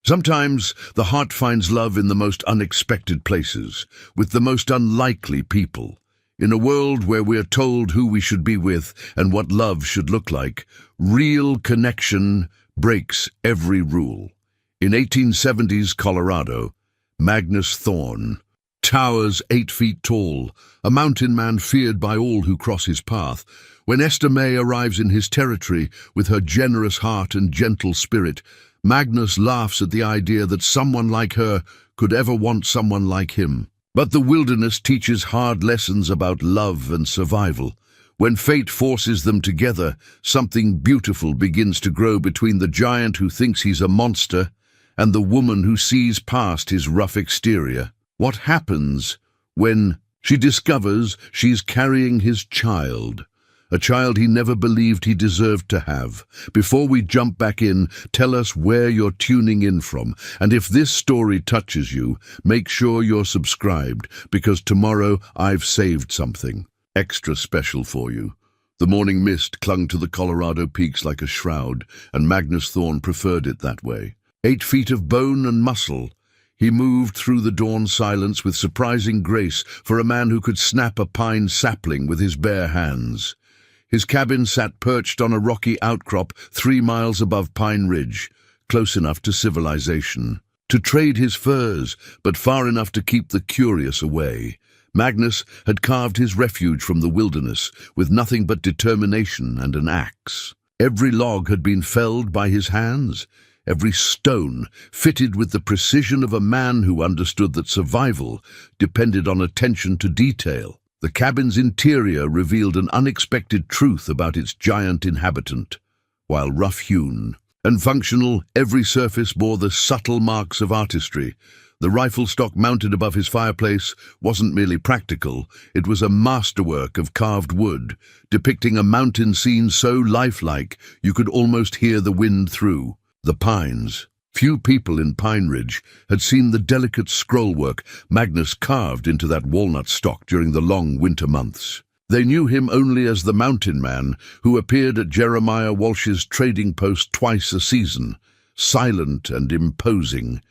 Sometimes the heart finds love in the most unexpected places, with the most unlikely people. In a world where we're told who we should be with and what love should look like, real connection breaks every rule. In 1870s Colorado, Magnus Thorne towers 8 feet tall, a mountain man feared by all who cross his path. When Esther May arrives in his territory with her generous heart and gentle spirit, Magnus laughs at the idea that someone like her could ever want someone like him. But the wilderness teaches hard lessons about love and survival. When fate forces them together, something beautiful begins to grow between the giant who thinks he's a monster and the woman who sees past his rough exterior. What happens when she discovers she's carrying his child? A child he never believed he deserved to have. Before we jump back in, tell us where you're tuning in from. And if this story touches you, make sure you're subscribed, because tomorrow I've saved something extra special for you. The morning mist clung to the Colorado peaks like a shroud, and Magnus Thorne preferred it that way. 8 feet of bone and muscle, he moved through the dawn silence with surprising grace for a man who could snap a pine sapling with his bare hands. His cabin sat perched on a rocky outcrop 3 miles above Pine Ridge, close enough to civilization. To trade his furs, but far enough to keep the curious away. Magnus had carved his refuge from the wilderness with nothing but determination and an axe. Every log had been felled by his hands, every stone fitted with the precision of a man who understood that survival depended on attention to detail. The cabin's interior revealed an unexpected truth about its giant inhabitant. While rough-hewn and functional, every surface bore the subtle marks of artistry. The rifle stock mounted above his fireplace wasn't merely practical, it was a masterwork of carved wood, depicting a mountain scene so lifelike you could almost hear the wind through the pines. Few people in Pine Ridge had seen the delicate scrollwork Magnus carved into that walnut stock during the long winter months. They knew him only as the mountain man who appeared at Jeremiah Walsh's trading post twice a season, silent and imposing,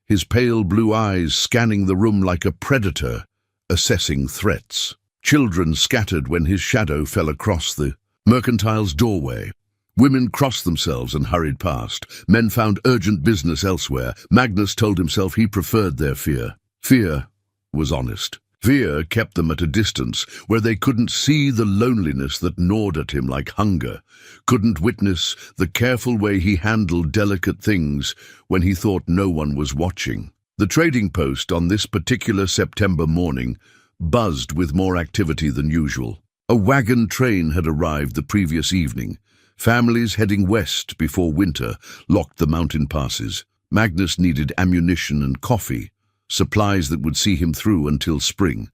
his pale blue eyes scanning the room like a predator, assessing threats. Children scattered when his shadow fell across the mercantile's doorway. Women crossed themselves and hurried past. Men found urgent business elsewhere. Magnus told himself he preferred their fear. Fear was honest. Fear kept them at a distance where they couldn't see the loneliness that gnawed at him like hunger, couldn't witness the careful way he handled delicate things when he thought no one was watching. The trading post on this particular September morning buzzed with more activity than usual. A wagon train had arrived the previous evening. Families heading west before winter locked the mountain passes. Magnus needed ammunition and coffee, supplies that would see him through until spring.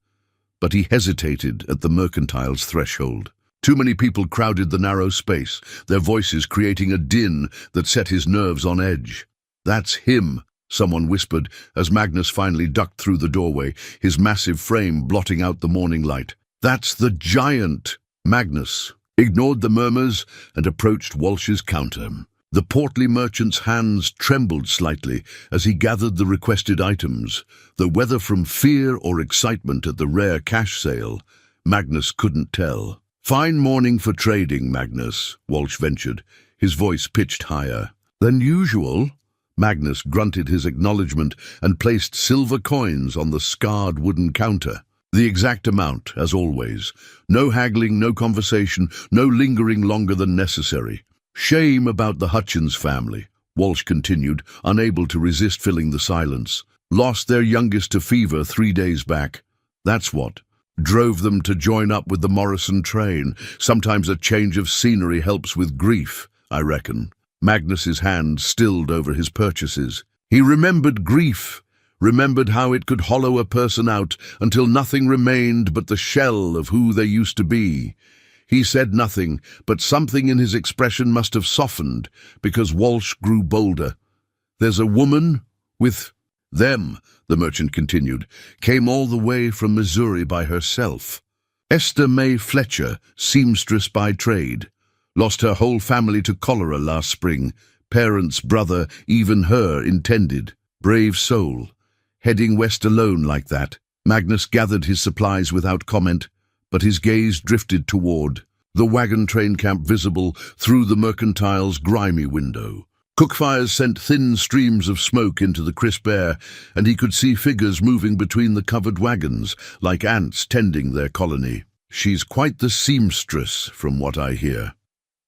But he hesitated at the mercantile's threshold. Too many people crowded the narrow space, their voices creating a din that set his nerves on edge. "That's him," someone whispered as Magnus finally ducked through the doorway, his massive frame blotting out the morning light. "That's the giant!" Magnus ignored the murmurs and approached Walsh's counter. The portly merchant's hands trembled slightly as he gathered the requested items, though whether from fear or excitement at the rare cash sale, Magnus couldn't tell. "Fine morning for trading, Magnus," Walsh ventured, his voice pitched higher. "Than usual?" Magnus grunted his acknowledgement and placed silver coins on the scarred wooden counter. The exact amount, as always. No haggling, no conversation, no lingering longer than necessary. "Shame about the Hutchins family," Walsh continued, unable to resist filling the silence. "Lost their youngest to fever 3 days back. That's what drove them to join up with the Morrison train. Sometimes a change of scenery helps with grief, I reckon." Magnus's hand stilled over his purchases. He remembered grief. Remembered how it could hollow a person out until nothing remained but the shell of who they used to be. He said nothing, but something in his expression must have softened, because Walsh grew bolder. "There's a woman with them," the merchant continued, "came all the way from Missouri by herself. Esther May Fletcher, seamstress by trade. Lost her whole family to cholera last spring. parents, brother, even her intended. Brave soul. Heading west alone like that. Magnus gathered his supplies without comment, but his gaze drifted toward the wagon train camp visible through the mercantile's grimy window. Cookfires sent thin streams of smoke into the crisp air, and he could see figures moving between the covered wagons, like ants tending their colony. She's quite the seamstress, from what I hear.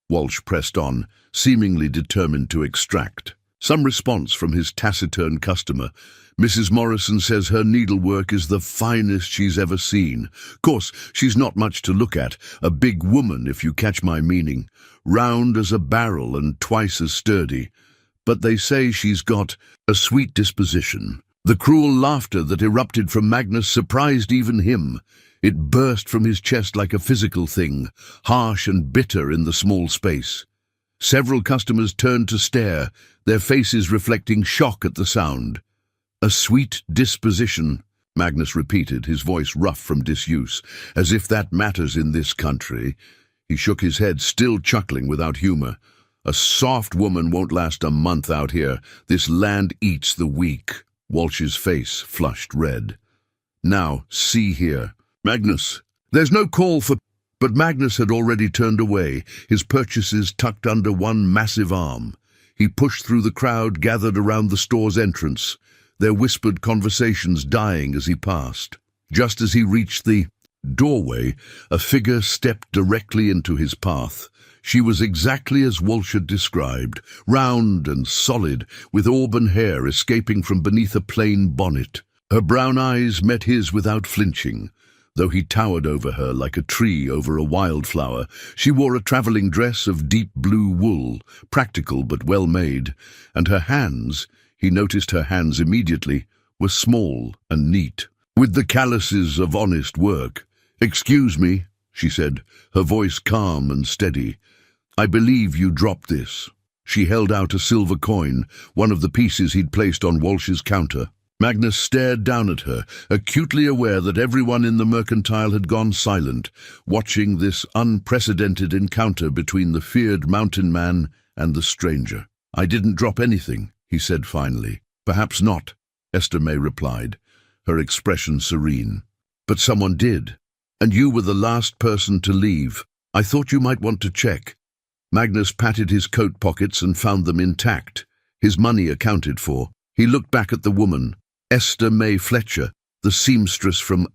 Walsh pressed on, seemingly determined to extract some response from his taciturn customer. Mrs. Morrison says her needlework is the finest she's ever seen. Course, she's not much to look at, a big woman if you catch my meaning, round as a barrel and twice as sturdy. But they say she's got a sweet disposition. The cruel laughter that erupted from Magnus surprised even him. It burst from his chest like a physical thing, harsh and bitter in the small space. Several customers turned to stare, their faces reflecting shock at the sound. A sweet disposition, Magnus repeated, his voice rough from disuse, as if that matters in this country. He shook his head, still chuckling without humor. A soft woman won't last a month out here. This land eats the weak. Walsh's face flushed red. Now, see here. Magnus, there's no call for... But Magnus had already turned away, his purchases tucked under one massive arm. He pushed through the crowd gathered around the store's entrance, their whispered conversations dying as he passed. Just as he reached the doorway, a figure stepped directly into his path. She was exactly as Walsh had described, round and solid, with auburn hair escaping from beneath a plain bonnet. Her brown eyes met his without flinching. Though he towered over her like a tree over a wildflower, she wore a traveling dress of deep blue wool, practical but well made, and her hands, he noticed her hands immediately, were small and neat, with the calluses of honest work. "Excuse me," she said, her voice calm and steady. "I believe you dropped this." She held out a silver coin, one of the pieces he'd placed on Walsh's counter. Magnus stared down at her, acutely aware that everyone in the mercantile had gone silent, watching this unprecedented encounter between the feared mountain man and the stranger. "I didn't drop anything," he said finally. "Perhaps not," Esther May replied, her expression serene. "But someone did, and you were the last person to leave. I thought you might want to check." Magnus patted his coat pockets and found them intact, his money accounted for. He looked back at the woman, Esther May Fletcher, the seamstress from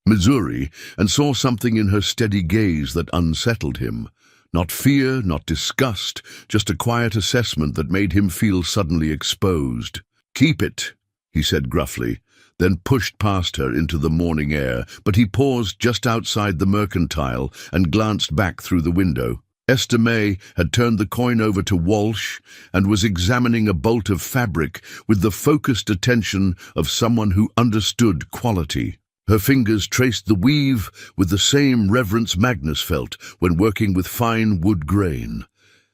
Missouri, and saw something in her steady gaze that unsettled him. Not fear, not disgust, just a quiet assessment that made him feel suddenly exposed. "Keep it," he said gruffly, then pushed past her into the morning air, but he paused just outside the mercantile and glanced back through the window. Esther May had turned the coin over to Walsh and was examining a bolt of fabric with the focused attention of someone who understood quality. Her fingers traced the weave with the same reverence Magnus felt when working with fine wood grain.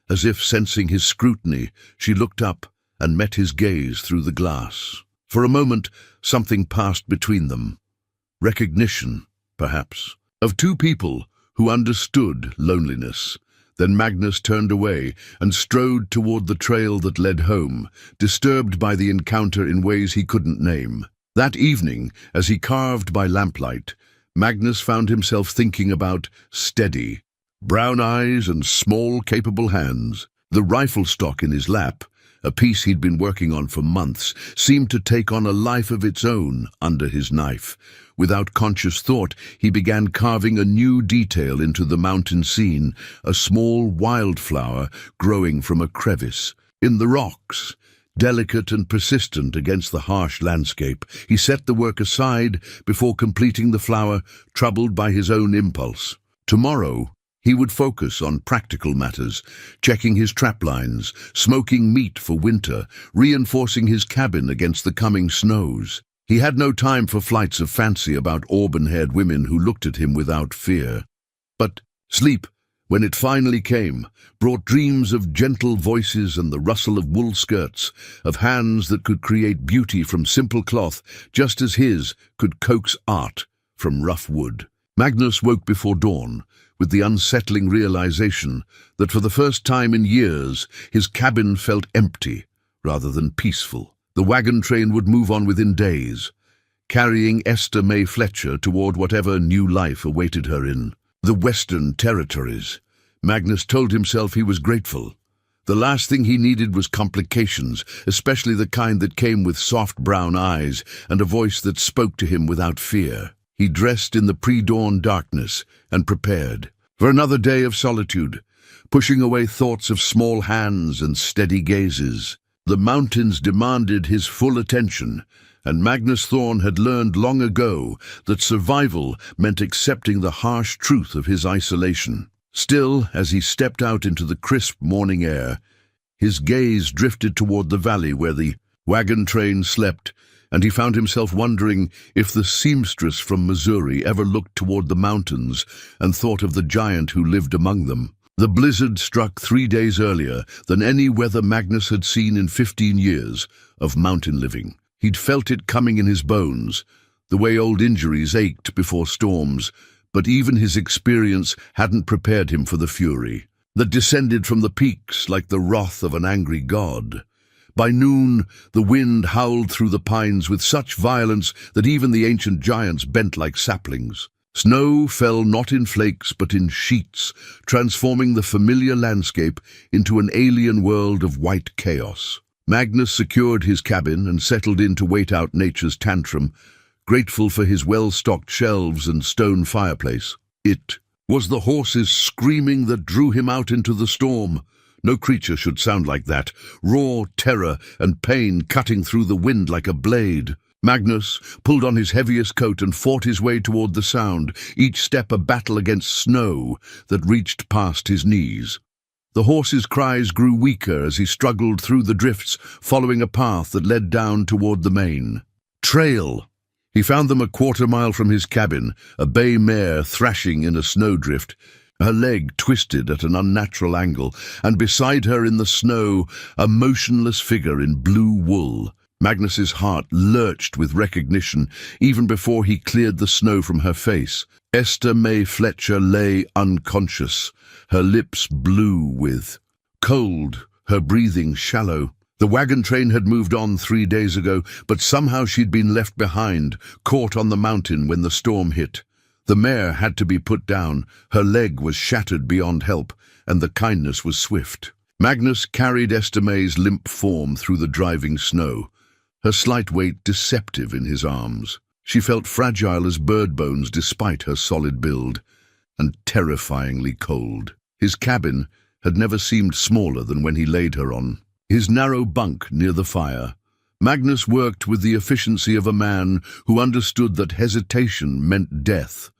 As if sensing his scrutiny, she looked up and met his gaze through the glass. For a moment, something passed between them. Recognition, perhaps, of two people who understood loneliness. Then Magnus turned away and strode toward the trail that led home, disturbed by the encounter in ways he couldn't name. That evening, as he carved by lamplight, Magnus found himself thinking about steady, brown eyes and small, capable hands. The rifle stock in his lap, a piece he'd been working on for months, seemed to take on a life of its own under his knife. Without conscious thought, he began carving a new detail into the mountain scene, a small wildflower growing from a crevice in the rocks. Delicate and persistent against the harsh landscape, he set the work aside before completing the flower, troubled by his own impulse. Tomorrow, he would focus on practical matters, checking his trap lines, smoking meat for winter, reinforcing his cabin against the coming snows. He had no time for flights of fancy about auburn-haired women who looked at him without fear. But sleep, when it finally came, brought dreams of gentle voices and the rustle of wool skirts, of hands that could create beauty from simple cloth, just as his could coax art from rough wood. Magnus woke before dawn, with the unsettling realization that for the first time in years his cabin felt empty rather than peaceful. The wagon train would move on within days, carrying Esther May Fletcher toward whatever new life awaited her in the Western Territories. Magnus told himself he was grateful. The last thing he needed was complications, especially the kind that came with soft brown eyes and a voice that spoke to him without fear. He dressed in the pre-dawn darkness and prepared for another day of solitude, pushing away thoughts of small hands and steady gazes. The mountains demanded his full attention, and Magnus Thorne had learned long ago that survival meant accepting the harsh truth of his isolation. Still, as he stepped out into the crisp morning air, his gaze drifted toward the valley where the wagon train slept, and he found himself wondering if the seamstress from Missouri ever looked toward the mountains and thought of the giant who lived among them. The blizzard struck 3 days earlier than any weather Magnus had seen in 15 years of mountain living. He'd felt it coming in his bones, the way old injuries ached before storms, but even his experience hadn't prepared him for the fury that descended from the peaks like the wrath of an angry god. By noon, the wind howled through the pines with such violence that even the ancient giants bent like saplings. Snow fell not in flakes but in sheets, transforming the familiar landscape into an alien world of white chaos. Magnus secured his cabin and settled in to wait out nature's tantrum, grateful for his well-stocked shelves and stone fireplace. It was the horses screaming that drew him out into the storm. No creature should sound like that, raw terror and pain cutting through the wind like a blade. Magnus pulled on his heaviest coat and fought his way toward the sound, each step a battle against snow that reached past his knees. The horse's cries grew weaker as he struggled through the drifts, following a path that led down toward the main trail. He found them a quarter-mile from his cabin, a bay mare thrashing in a snowdrift, her leg twisted at an unnatural angle, and beside her in the snow, a motionless figure in blue wool. Magnus's heart lurched with recognition even before he cleared the snow from her face. Esther May Fletcher lay unconscious, her lips blue with cold, her breathing shallow. The wagon train had moved on 3 days ago, but somehow she'd been left behind, caught on the mountain when the storm hit. The mare had to be put down, her leg was shattered beyond help, and the kindness was swift. Magnus carried Esther May's limp form through the driving snow, her slight weight deceptive in his arms. She felt fragile as bird bones despite her solid build, and terrifyingly cold. His cabin had never seemed smaller than when he laid her on his narrow bunk near the fire. Magnus worked with the efficiency of a man who understood that hesitation meant death.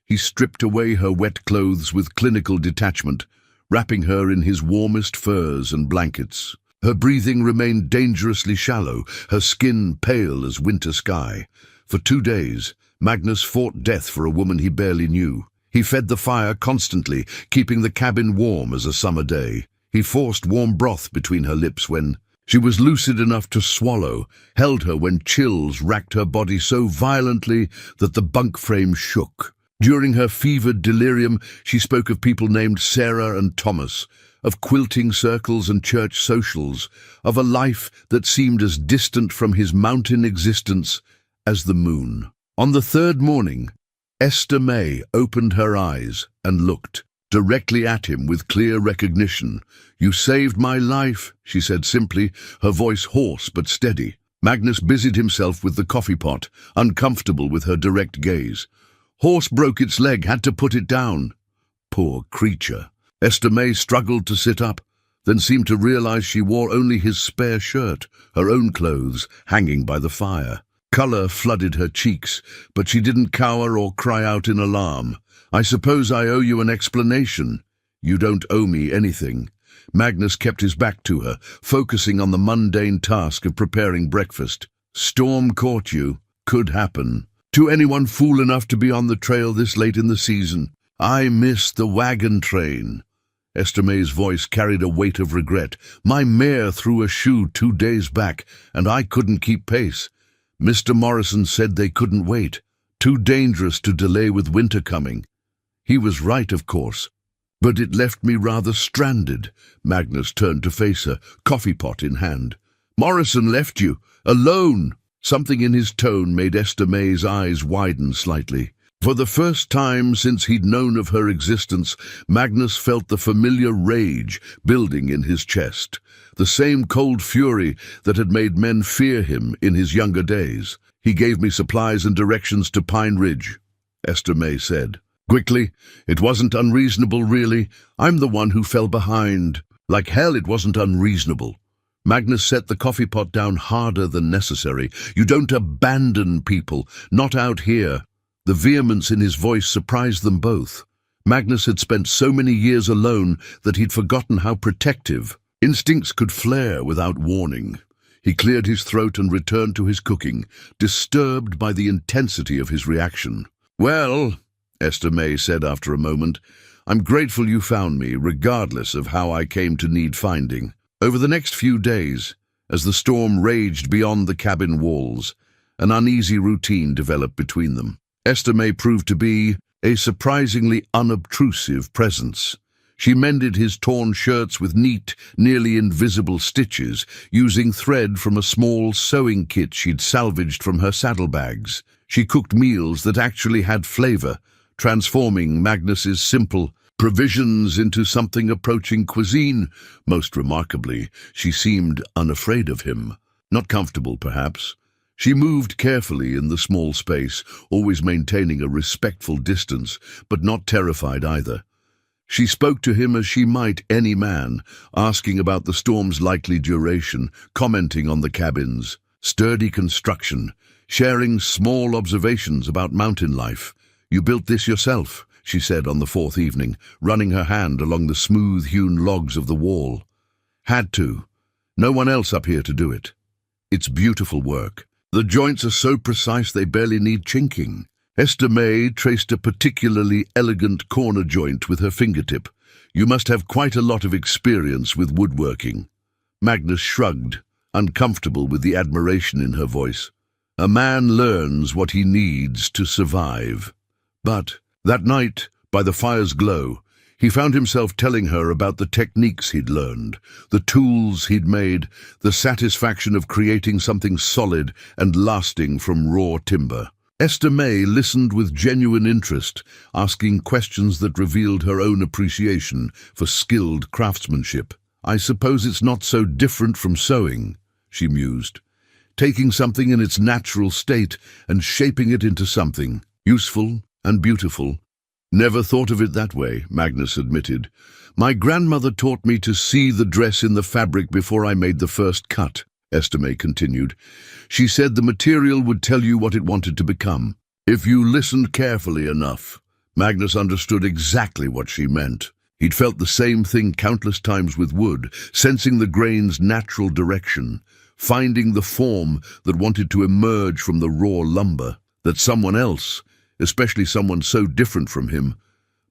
He stripped away her wet clothes with clinical detachment, wrapping her in his warmest furs and blankets. Her breathing remained dangerously shallow, her skin pale as winter sky. For 2 days, Magnus fought death for a woman he barely knew. He fed the fire constantly, keeping the cabin warm as a summer day. He forced warm broth between her lips when she was lucid enough to swallow, held her when chills racked her body so violently that the bunk frame shook. During her fevered delirium, she spoke of people named Sarah and Thomas, of quilting circles and church socials, of a life that seemed as distant from his mountain existence as the moon. On the 3rd morning, Esther May opened her eyes and looked directly at him with clear recognition. "You saved my life," she said simply, her voice hoarse but steady. Magnus busied himself with the coffee pot, uncomfortable with her direct gaze. "Horse broke its leg, had to put it down." Poor creature. Esther May struggled to sit up, then seemed to realize she wore only his spare shirt, her own clothes hanging by the fire. Color flooded her cheeks, but she didn't cower or cry out in alarm. "I suppose I owe you an explanation." "You don't owe me anything." Magnus kept his back to her, focusing on the mundane task of preparing breakfast. "Storm caught you. Could happen to anyone fool enough to be on the trail this late in the season. I missed the wagon train." Esther May's voice carried a weight of regret. "My mare threw a shoe 2 days back, and I couldn't keep pace. Mr. Morrison said they couldn't wait." Too dangerous to delay with winter coming. He was right, of course. But it left me rather stranded. Magnus turned to face her, coffee pot in hand. Morrison left you, alone. Something in his tone made Esther May's eyes widen slightly. For the first time since he'd known of her existence, Magnus felt the familiar rage building in his chest, the same cold fury that had made men fear him in his younger days. He gave me supplies and directions to Pine Ridge, Esther May said. Quickly, it wasn't unreasonable, really. I'm the one who fell behind. Like hell, it wasn't unreasonable. Magnus set the coffee pot down harder than necessary. You don't abandon people, not out here. The vehemence in his voice surprised them both. Magnus had spent so many years alone that he'd forgotten how protective. Instincts could flare without warning. He cleared his throat and returned to his cooking, disturbed by the intensity of his reaction. Well, Esther May said after a moment, I'm grateful you found me, regardless of how I came to need finding. Over the next few days, as the storm raged beyond the cabin walls, an uneasy routine developed between them. Esther May proved to be a surprisingly unobtrusive presence. She mended his torn shirts with neat, nearly invisible stitches, using thread from a small sewing kit she'd salvaged from her saddlebags. She cooked meals that actually had flavor, transforming Magnus's simple provisions into something approaching cuisine. Most remarkably, she seemed unafraid of him. Not comfortable, perhaps. She moved carefully in the small space, always maintaining a respectful distance, but not terrified either. She spoke to him as she might any man, asking about the storm's likely duration, commenting on the cabin's sturdy construction, sharing small observations about mountain life. You built this yourself, she said on the fourth evening, running her hand along the smooth-hewn logs of the wall. Had to. No one else up here to do it. It's beautiful work. The joints are so precise they barely need chinking. Esther May traced a particularly elegant corner joint with her fingertip. You must have quite a lot of experience with woodworking. Magnus shrugged, uncomfortable with the admiration in her voice. A man learns what he needs to survive. But that night, by the fire's glow, he found himself telling her about the techniques he'd learned, the tools he'd made, the satisfaction of creating something solid and lasting from raw timber. Esther May listened with genuine interest, asking questions that revealed her own appreciation for skilled craftsmanship. I suppose it's not so different from sewing, she mused, taking something in its natural state and shaping it into something useful and beautiful. Never thought of it that way, Magnus admitted. My grandmother taught me to see the dress in the fabric before I made the first cut, Esther May continued. She said the material would tell you what it wanted to become. If you listened carefully enough. Magnus understood exactly what she meant. He'd felt the same thing countless times with wood, sensing the grain's natural direction, finding the form that wanted to emerge from the raw lumber, that someone else, especially someone so different from him,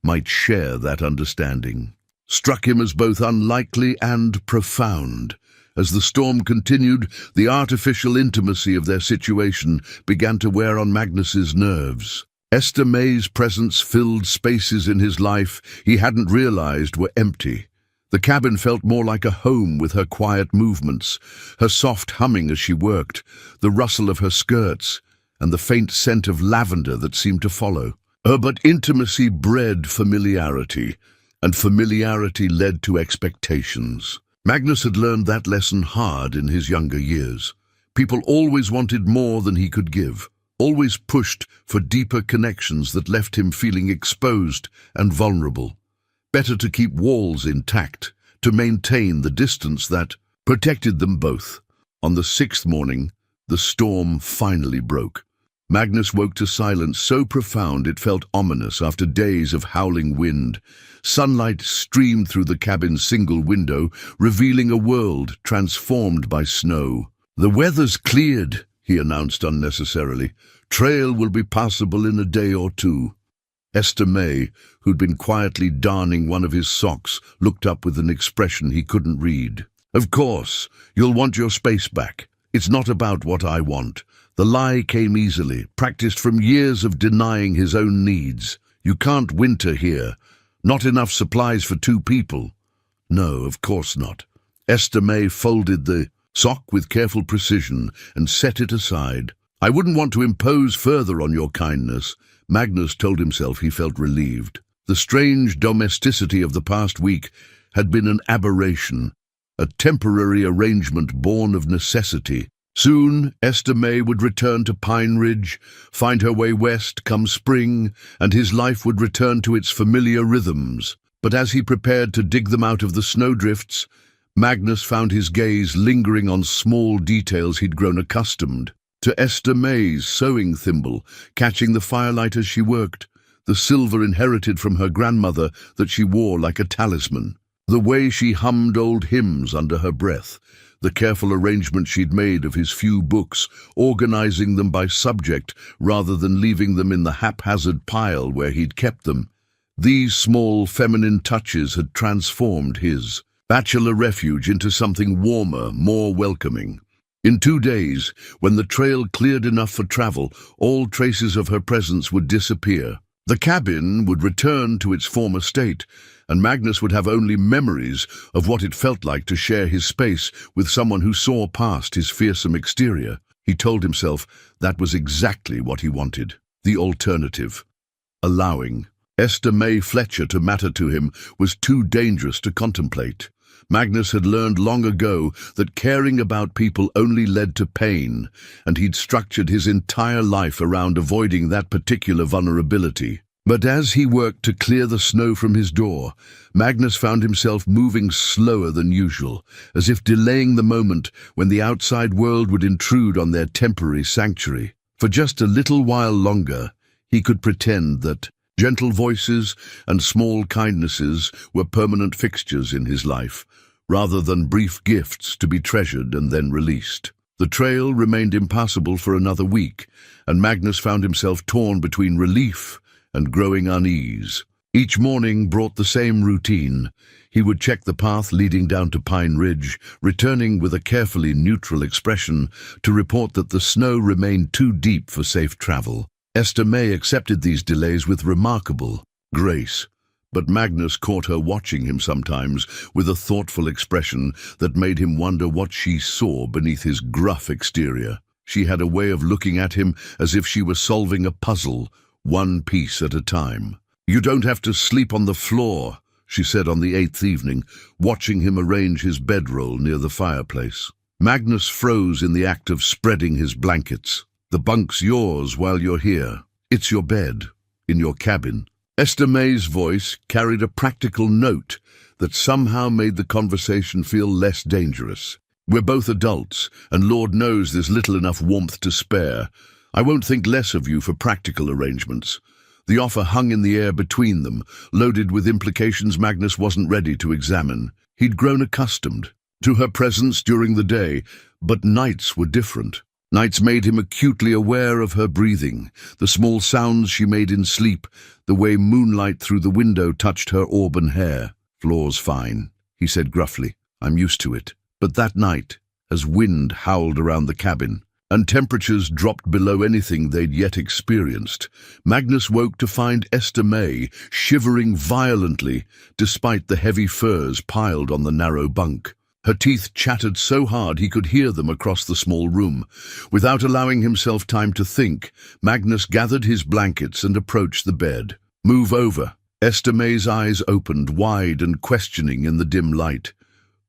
might share that understanding. Struck him as both unlikely and profound. As the storm continued, the artificial intimacy of their situation began to wear on Magnus's nerves. Esther May's presence filled spaces in his life he hadn't realized were empty. The cabin felt more like a home with her quiet movements, her soft humming as she worked, the rustle of her skirts, and the faint scent of lavender that seemed to follow. But intimacy bred familiarity, and familiarity led to expectations. Magnus had learned that lesson hard in his younger years. People always wanted more than he could give, always pushed for deeper connections that left him feeling exposed and vulnerable. Better to keep walls intact, to maintain the distance that protected them both. On the sixth morning, the storm finally broke. Magnus woke to silence so profound it felt ominous after days of howling wind. Sunlight streamed through the cabin's single window, revealing a world transformed by snow. The weather's cleared, he announced unnecessarily. Trail will be passable in a day or two. Esther May, who'd been quietly darning one of his socks, looked up with an expression he couldn't read. Of course, you'll want your space back, It's not about what I want. The lie came easily, practiced from years of denying his own needs. You can't winter here. Not enough supplies for 2 people. No, of course not. Esther May folded the sock with careful precision and set it aside. I wouldn't want to impose further on your kindness. Magnus told himself he felt relieved. The strange domesticity of the past week had been an aberration, a temporary arrangement born of necessity. Soon, Esther May would return to Pine Ridge, find her way west come spring, and his life would return to its familiar rhythms. But as he prepared to dig them out of the snowdrifts, Magnus found his gaze lingering on small details he'd grown accustomed to. Esther May's sewing thimble, catching the firelight as she worked, the silver inherited from her grandmother that she wore like a talisman, the way she hummed old hymns under her breath, the careful arrangement she'd made of his few books, organizing them by subject rather than leaving them in the haphazard pile where he'd kept them. These small feminine touches had transformed his bachelor refuge into something warmer, more welcoming. In 2 days, when the trail cleared enough for travel, all traces of her presence would disappear. The cabin would return to its former state, and Magnus would have only memories of what it felt like to share his space with someone who saw past his fearsome exterior. He told himself that was exactly what he wanted. The alternative. Allowing Esther May Fletcher to matter to him was too dangerous to contemplate. Magnus had learned long ago that caring about people only led to pain, and he'd structured his entire life around avoiding that particular vulnerability. But as he worked to clear the snow from his door, Magnus found himself moving slower than usual, as if delaying the moment when the outside world would intrude on their temporary sanctuary. For just a little while longer, he could pretend that gentle voices and small kindnesses were permanent fixtures in his life, rather than brief gifts to be treasured and then released. The trail remained impassable for another week, and Magnus found himself torn between relief and growing unease. Each morning brought the same routine. He would check the path leading down to Pine Ridge, returning with a carefully neutral expression to report that the snow remained too deep for safe travel. Esther May accepted these delays with remarkable grace, but Magnus caught her watching him sometimes with a thoughtful expression that made him wonder what she saw beneath his gruff exterior. She had a way of looking at him as if she were solving a puzzle, one piece at a time. "You don't have to sleep on the floor," she said on the 8th evening, watching him arrange his bedroll near the fireplace. Magnus froze in the act of spreading his blankets. "The bunk's yours while you're here. It's your bed, in your cabin." Esther May's voice carried a practical note that somehow made the conversation feel less dangerous. "We're both adults, and Lord knows there's little enough warmth to spare. I won't think less of you for practical arrangements." The offer hung in the air between them, loaded with implications Magnus wasn't ready to examine. He'd grown accustomed to her presence during the day, but nights were different. Nights made him acutely aware of her breathing, the small sounds she made in sleep, the way moonlight through the window touched her auburn hair. "Floor's fine," he said gruffly. "I'm used to it." But that night, as wind howled around the cabin, and temperatures dropped below anything they'd yet experienced, Magnus woke to find Esther May shivering violently despite the heavy furs piled on the narrow bunk. Her teeth chattered so hard he could hear them across the small room. Without allowing himself time to think, Magnus gathered his blankets and approached the bed. "Move over." Esther May's eyes opened wide and questioning in the dim light.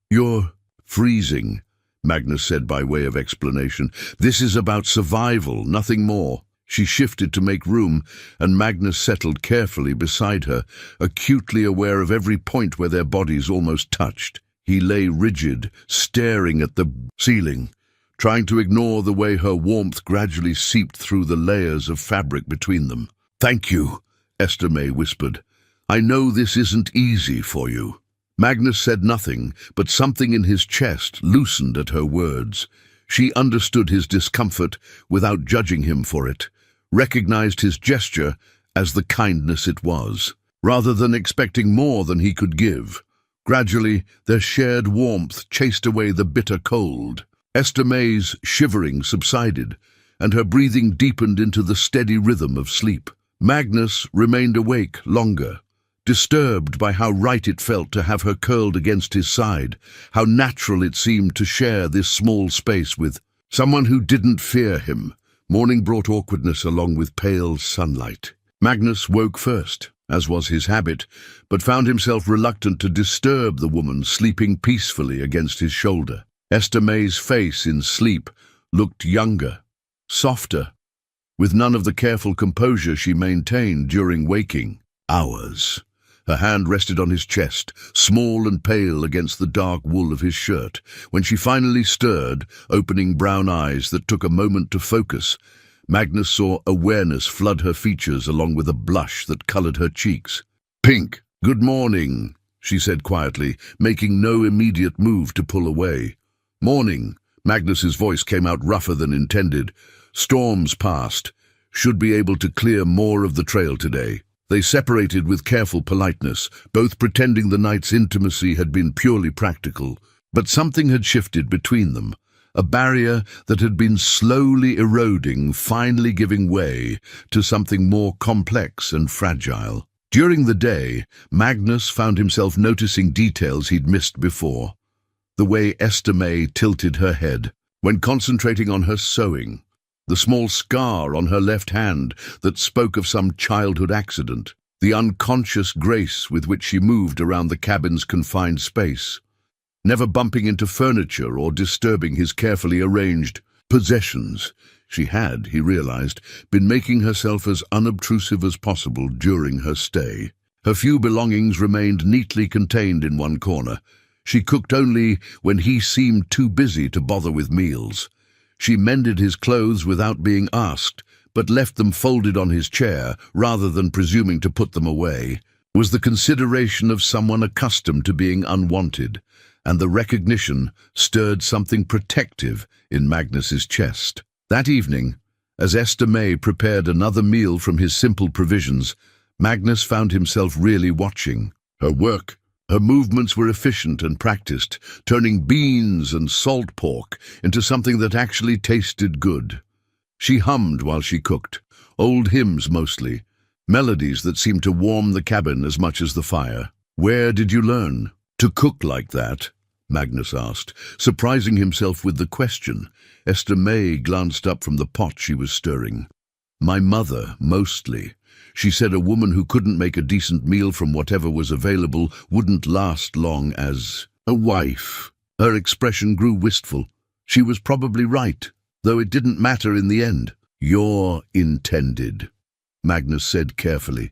"You're freezing," Magnus said by way of explanation. "This is about survival, nothing more." She shifted to make room, and Magnus settled carefully beside her, acutely aware of every point where their bodies almost touched. He lay rigid, staring at the ceiling, trying to ignore the way her warmth gradually seeped through the layers of fabric between them. "Thank you," Esther May whispered. "I know this isn't easy for you." Magnus said nothing, but something in his chest loosened at her words. She understood his discomfort without judging him for it, recognized his gesture as the kindness it was, rather than expecting more than he could give. Gradually, their shared warmth chased away the bitter cold. Esther May's shivering subsided, and her breathing deepened into the steady rhythm of sleep. Magnus remained awake longer, disturbed by how right it felt to have her curled against his side, how natural it seemed to share this small space with someone who didn't fear him. Morning brought awkwardness along with pale sunlight. Magnus woke first, as was his habit, but found himself reluctant to disturb the woman sleeping peacefully against his shoulder. Esther May's face in sleep looked younger, softer, with none of the careful composure she maintained during waking hours. Her hand rested on his chest, small and pale against the dark wool of his shirt. When she finally stirred, opening brown eyes that took a moment to focus, Magnus saw awareness flood her features along with a blush that colored her cheeks. "Pink, good morning," she said quietly, making no immediate move to pull away. "Morning." Magnus's voice came out rougher than intended. Storms passed. Should be able to clear more of the trail today. They separated with careful politeness, both pretending the night's intimacy had been purely practical. But something had shifted between them, a barrier that had been slowly eroding, finally giving way to something more complex and fragile. During the day, Magnus found himself noticing details he'd missed before. The way Esther May tilted her head when concentrating on her sewing, the small scar on her left hand that spoke of some childhood accident, the unconscious grace with which she moved around the cabin's confined space, never bumping into furniture or disturbing his carefully arranged possessions. She had, he realized, been making herself as unobtrusive as possible during her stay. Her few belongings remained neatly contained in one corner. She cooked only when he seemed too busy to bother with meals. She mended his clothes without being asked, but left them folded on his chair rather than presuming to put them away. Was the consideration of someone accustomed to being unwanted, and the recognition stirred something protective in Magnus's chest. That evening, as Esther May prepared another meal from his simple provisions, Magnus found himself really watching her work. Her movements were efficient and practiced, turning beans and salt pork into something that actually tasted good. She hummed while she cooked, old hymns mostly, melodies that seemed to warm the cabin as much as the fire. "Where did you learn to cook like that?" Magnus asked, surprising himself with the question. Esther May glanced up from the pot she was stirring. "My mother, mostly. She said a woman who couldn't make a decent meal from whatever was available wouldn't last long as a wife." Her expression grew wistful. She was probably right, though it didn't matter in the end. "You're intended," Magnus said carefully.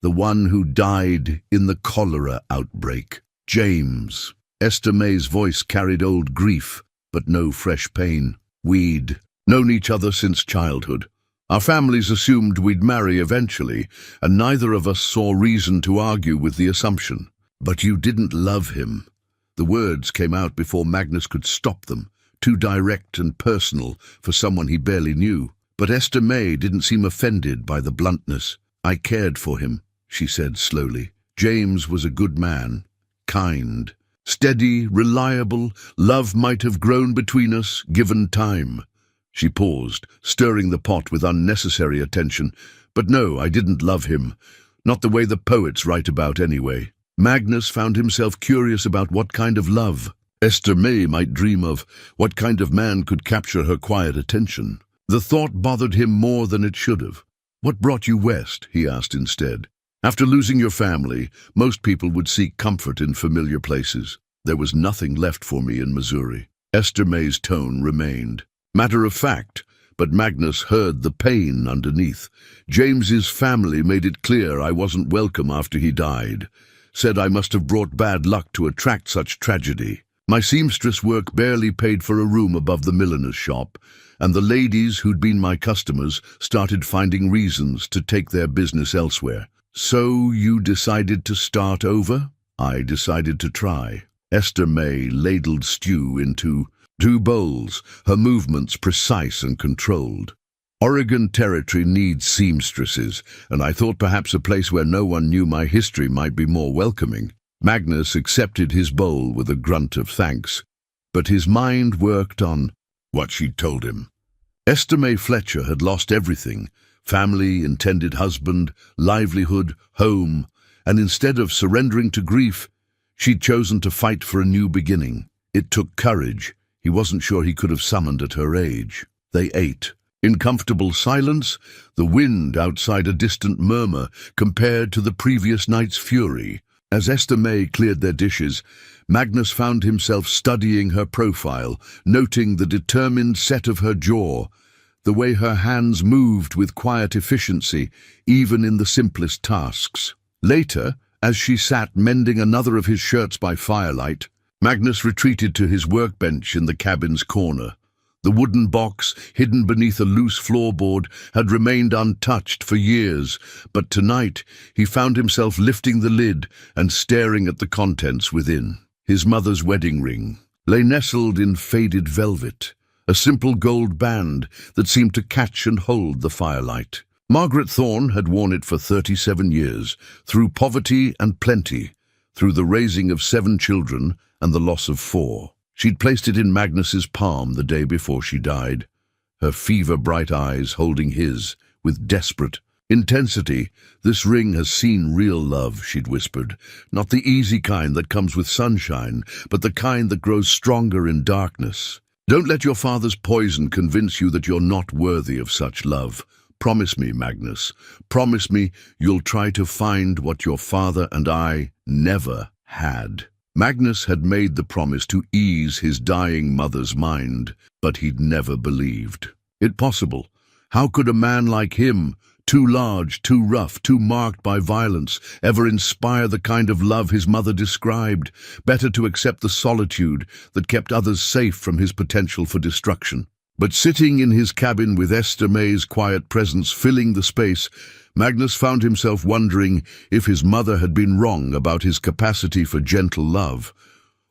"The one who died in the cholera outbreak. James." Esther May's voice carried old grief, but no fresh pain. "We'd known each other since childhood. Our families assumed we'd marry eventually, and neither of us saw reason to argue with the assumption. But you didn't love him." The words came out before Magnus could stop them, too direct and personal for someone he barely knew. But Esther May didn't seem offended by the bluntness. "I cared for him," she said slowly. "James was a good man, kind, steady, reliable. Love might have grown between us, given time." She paused, stirring the pot with unnecessary attention. "But no, I didn't love him. Not the way the poets write about, anyway." Magnus found himself curious about what kind of love Esther May might dream of, what kind of man could capture her quiet attention. The thought bothered him more than it should have. "What brought you west?" he asked instead. "After losing your family, most people would seek comfort in familiar places. There was nothing left for me in Missouri." Esther May's tone remained matter of fact, but Magnus heard the pain underneath. "James's family made it clear I wasn't welcome after he died. Said I must have brought bad luck to attract such tragedy. My seamstress work barely paid for a room above the milliner's shop, and the ladies who'd been my customers started finding reasons to take their business elsewhere. So you decided to start over?" "I decided to try." Esther May ladled stew into 2 bowls, her movements precise and controlled. "Oregon Territory needs seamstresses, and I thought perhaps a place where no one knew my history might be more welcoming." Magnus accepted his bowl with a grunt of thanks. but his mind worked on what she'd told him. Esther May Fletcher had lost everything: family, intended husband, livelihood, home, and instead of surrendering to grief, she'd chosen to fight for a new beginning. It took courage he wasn't sure he could have summoned at her age. They ate. In comfortable silence, the wind outside a distant murmur compared to the previous night's fury. As Esther May cleared their dishes, Magnus found himself studying her profile, noting the determined set of her jaw, the way her hands moved with quiet efficiency, even in the simplest tasks. Later, as she sat mending another of his shirts by firelight, Magnus retreated to his workbench in the cabin's corner. The wooden box, hidden beneath a loose floorboard, had remained untouched for years, but tonight he found himself lifting the lid and staring at the contents within. His mother's wedding ring lay nestled in faded velvet, a simple gold band that seemed to catch and hold the firelight. Margaret Thorne had worn it for 37 years, through poverty and plenty, through the raising of 7 children and the loss of 4. She'd placed it in Magnus's palm the day before she died, her fever-bright eyes holding his with desperate intensity. "This ring has seen real love," she'd whispered. "Not the easy kind that comes with sunshine, but the kind that grows stronger in darkness. Don't let your father's poison convince you that you're not worthy of such love. Promise me, Magnus. Promise me you'll try to find what your father and I never had." Magnus had made the promise to ease his dying mother's mind, but he'd never believed it possible. How could a man like him, too large, too rough, too marked by violence, ever inspire the kind of love his mother described? Better to accept the solitude that kept others safe from his potential for destruction. But sitting in his cabin with Esther May's quiet presence filling the space, Magnus found himself wondering if his mother had been wrong about his capacity for gentle love,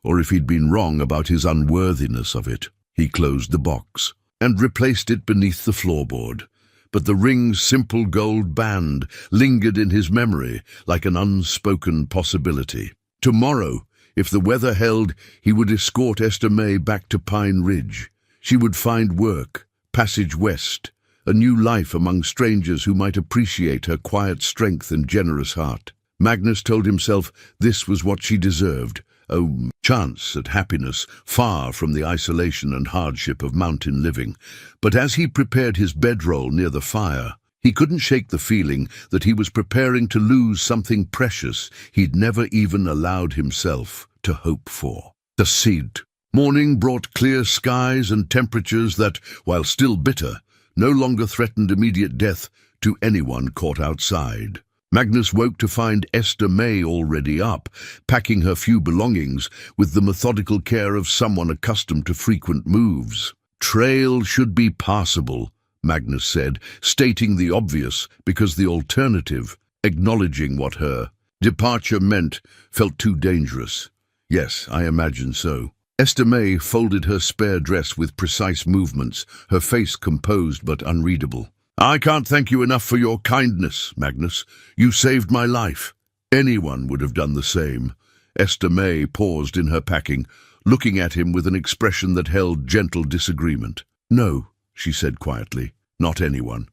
or if he'd been wrong about his unworthiness of it. He closed the box and replaced it beneath the floorboard, but the ring's simple gold band lingered in his memory like an unspoken possibility. Tomorrow, if the weather held, he would escort Esther May back to Pine Ridge. She would find work, passage west, a new life among strangers who might appreciate her quiet strength and generous heart. Magnus told himself this was what she deserved, a chance at happiness far from the isolation and hardship of mountain living. But as he prepared his bedroll near the fire, he couldn't shake the feeling that he was preparing to lose something precious he'd never even allowed himself to hope for. The seed. Morning brought clear skies and temperatures that, while still bitter, no longer threatened immediate death to anyone caught outside. Magnus woke to find Esther May already up, packing her few belongings with the methodical care of someone accustomed to frequent moves. "Trail should be passable," Magnus said, stating the obvious because the alternative, acknowledging what her departure meant, felt too dangerous. "Yes, I imagine so." Esther May folded her spare dress with precise movements, her face composed but unreadable. "I can't thank you enough for your kindness, Magnus. You saved my life." Anyone would have done the same. Esther May paused in her packing, looking at him with an expression that held gentle disagreement. "No," she said quietly, "not anyone.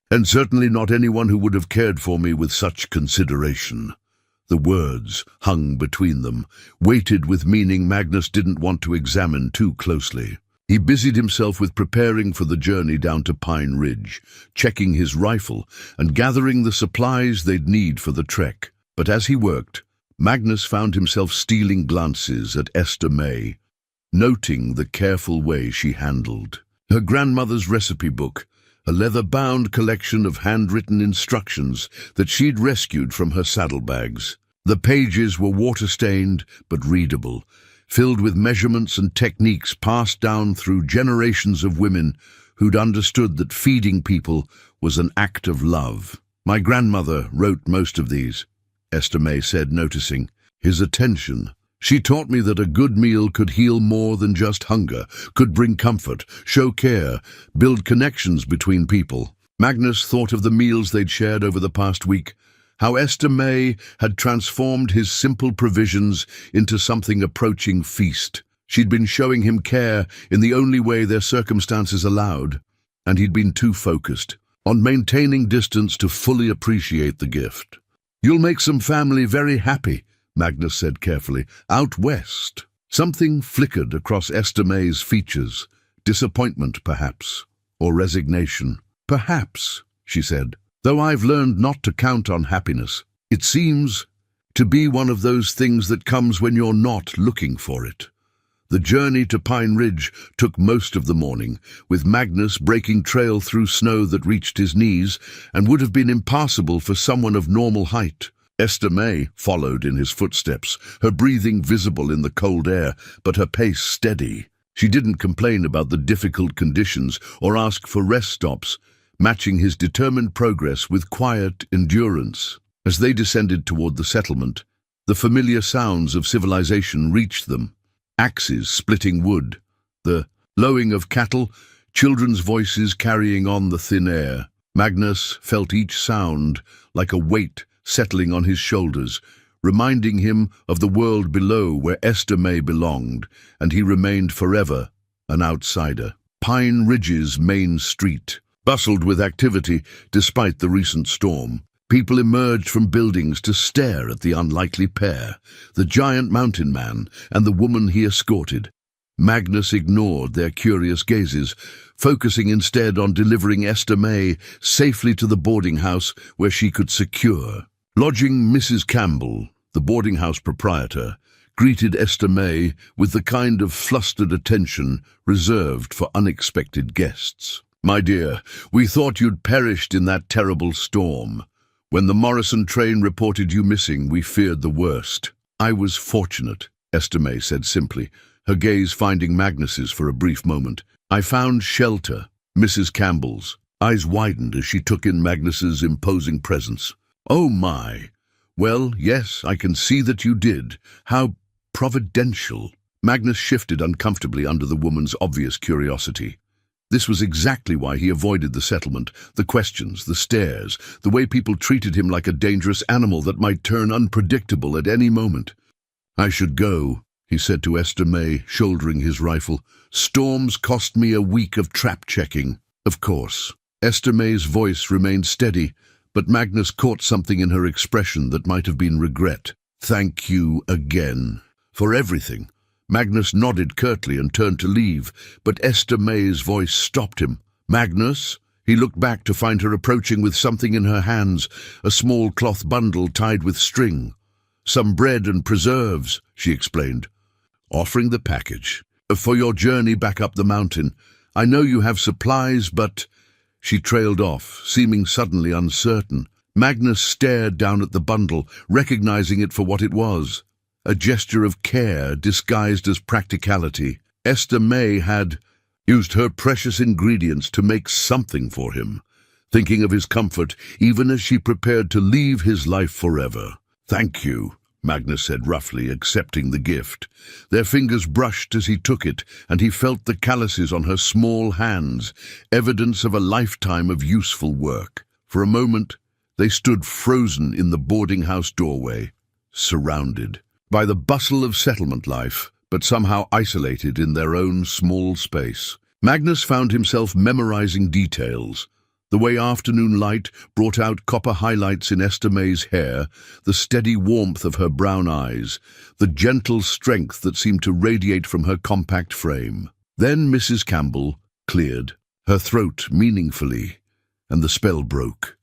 And certainly not anyone who would have cared for me with such consideration." The words hung between them, weighted with meaning Magnus didn't want to examine too closely. He busied himself with preparing for the journey down to Pine Ridge, checking his rifle and gathering the supplies they'd need for the trek. But as he worked, Magnus found himself stealing glances at Esther May, noting the careful way she handled her grandmother's recipe book, a leather-bound collection of handwritten instructions that she'd rescued from her saddlebags. The pages were water-stained but readable, filled with measurements and techniques passed down through generations of women who'd understood that feeding people was an act of love. "My grandmother wrote most of these," Esther May said, noticing his attention. "She taught me that a good meal could heal more than just hunger, could bring comfort, show care, build connections between people." Magnus thought of the meals they'd shared over the past week, how Esther May had transformed his simple provisions into something approaching feast. She'd been showing him care in the only way their circumstances allowed, and he'd been too focused on maintaining distance to fully appreciate the gift. "You'll make some family very happy," Magnus said carefully. "Out west." Something flickered across Esther May's features. Disappointment, perhaps, or resignation. "Perhaps," she said, "though I've learned not to count on happiness. It seems to be one of those things that comes when you're not looking for it." The journey to Pine Ridge took most of the morning, with Magnus breaking trail through snow that reached his knees and would have been impassable for someone of normal height. Esther May followed in his footsteps, her breathing visible in the cold air, but her pace steady. She didn't complain about the difficult conditions or ask for rest stops, matching his determined progress with quiet endurance. As they descended toward the settlement, the familiar sounds of civilization reached them. Axes splitting wood, the lowing of cattle, children's voices carrying on the thin air. Magnus felt each sound like a weight settling on his shoulders, reminding him of the world below where Esther May belonged, and he remained forever an outsider. Pine Ridge's main street bustled with activity despite the recent storm. People emerged from buildings to stare at the unlikely pair, the giant mountain man and the woman he escorted. Magnus ignored their curious gazes, focusing instead on delivering Esther May safely to the boarding house where she could secure. Lodging Mrs. Campbell, the boarding house proprietor, greeted Esther May with the kind of flustered attention reserved for unexpected guests. "My dear, we thought you'd perished in that terrible storm. When the Morrison train reported you missing, we feared the worst." "I was fortunate," Esther May said simply, her gaze finding Magnus's for a brief moment. "I found shelter." Mrs. Campbell's eyes widened as she took in Magnus's imposing presence. "Oh my! Well, yes, I can see that you did. How providential." Magnus shifted uncomfortably under the woman's obvious curiosity. This was exactly why he avoided the settlement, the questions, the stares, the way people treated him like a dangerous animal that might turn unpredictable at any moment. "I should go," he said to Esther May, shouldering his rifle. "Storms cost me a week of trap checking." "Of course." Esther May's voice remained steady, but Magnus caught something in her expression that might have been regret. "Thank you again for everything." Magnus nodded curtly and turned to leave, but Esther May's voice stopped him. "Magnus?" He looked back to find her approaching with something in her hands, a small cloth bundle tied with string. "Some bread and preserves," she explained, offering the package. "For your journey back up the mountain. I know you have supplies, but—" She trailed off, seeming suddenly uncertain. Magnus stared down at the bundle, recognizing it for what it was. A gesture of care disguised as practicality. Esther May had used her precious ingredients to make something for him, thinking of his comfort even as she prepared to leave his life forever. "Thank you," Magnus said roughly, accepting the gift. Their fingers brushed as he took it, and he felt the calluses on her small hands, evidence of a lifetime of useful work. For a moment, they stood frozen in the boarding house doorway, surrounded by the bustle of settlement life, but somehow isolated in their own small space. Magnus found himself memorizing details. The way afternoon light brought out copper highlights in Esther May's hair, the steady warmth of her brown eyes, the gentle strength that seemed to radiate from her compact frame. Then Mrs. Campbell cleared, her throat meaningfully, and the spell broke.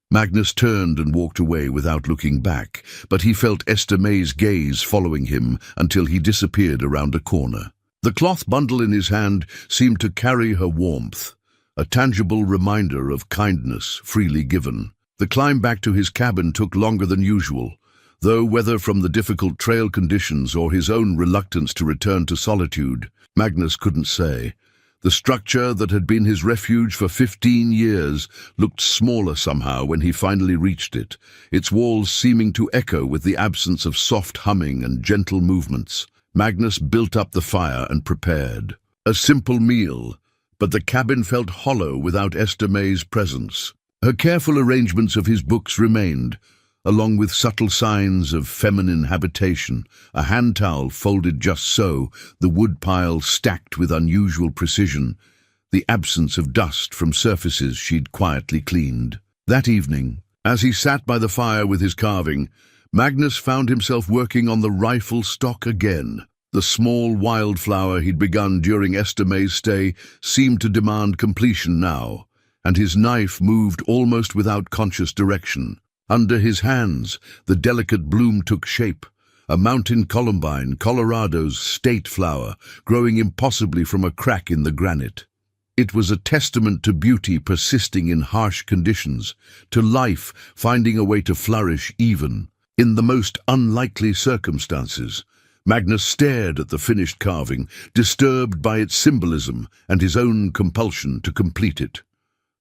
Magnus turned and walked away without looking back, but he felt Esther May's gaze following him until he disappeared around a corner. The cloth bundle in his hand seemed to carry her warmth, a tangible reminder of kindness freely given. The climb back to his cabin took longer than usual, though whether from the difficult trail conditions or his own reluctance to return to solitude, Magnus couldn't say. The structure that had been his refuge for 15 years looked smaller somehow when he finally reached it, its walls seeming to echo with the absence of soft humming and gentle movements. Magnus built up the fire and prepared. A simple meal, but the cabin felt hollow without Esther May's presence. Her careful arrangements of his books remained, along with subtle signs of feminine habitation, a hand towel folded just so, the wood pile stacked with unusual precision, the absence of dust from surfaces she'd quietly cleaned. That evening, as he sat by the fire with his carving, Magnus found himself working on the rifle stock again. The small wildflower he'd begun during Esther May's stay seemed to demand completion now, and his knife moved almost without conscious direction. Under his hands, the delicate bloom took shape, a mountain columbine, Colorado's state flower, growing impossibly from a crack in the granite. It was a testament to beauty persisting in harsh conditions, to life finding a way to flourish even in the most unlikely circumstances. Magnus stared at the finished carving, disturbed by its symbolism and his own compulsion to complete it.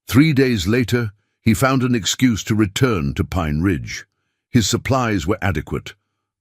3 days later, he found an excuse to return to Pine Ridge. His supplies were adequate,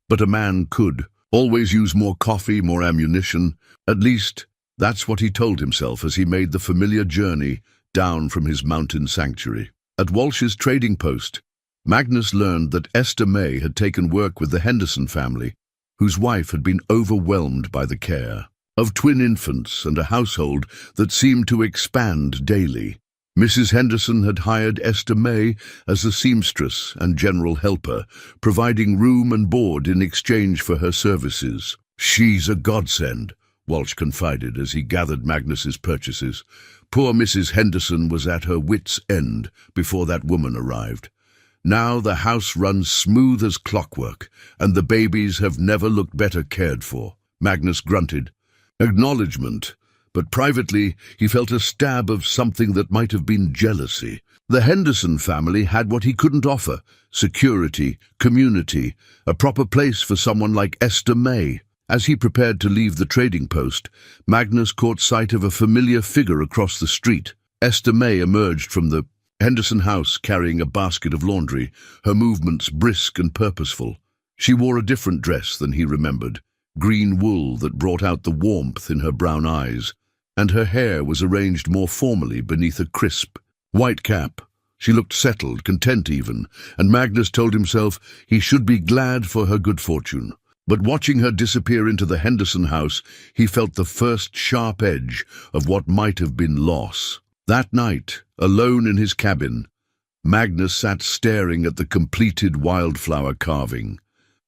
but a man could always use more coffee, more ammunition. At least, that's what he told himself as he made the familiar journey down from his mountain sanctuary. At Walsh's trading post, Magnus learned that Esther May had taken work with the Henderson family, whose wife had been overwhelmed by the care of twin infants and a household that seemed to expand daily. Mrs. Henderson had hired Esther May as a seamstress and general helper, providing room and board in exchange for her services. "She's a godsend," Walsh confided as he gathered Magnus's purchases. Poor Mrs. Henderson was at her wits' end before that woman arrived. Now the house runs smooth as clockwork, and the babies have never looked better cared for. Magnus grunted. Acknowledgement, but privately he felt a stab of something that might have been jealousy. The Henderson family had what he couldn't offer: security, community, a proper place for someone like Esther May. As he prepared to leave the trading post, Magnus caught sight of a familiar figure across the street. Esther May emerged from the Henderson house carrying a basket of laundry, her movements brisk and purposeful. She wore a different dress than he remembered, green wool that brought out the warmth in her brown eyes, and her hair was arranged more formally beneath a crisp white cap. She looked settled, content even, and Magnus told himself he should be glad for her good fortune. But watching her disappear into the Henderson house, he felt the first sharp edge of what might have been loss. That night, alone in his cabin, Magnus sat staring at the completed wildflower carving.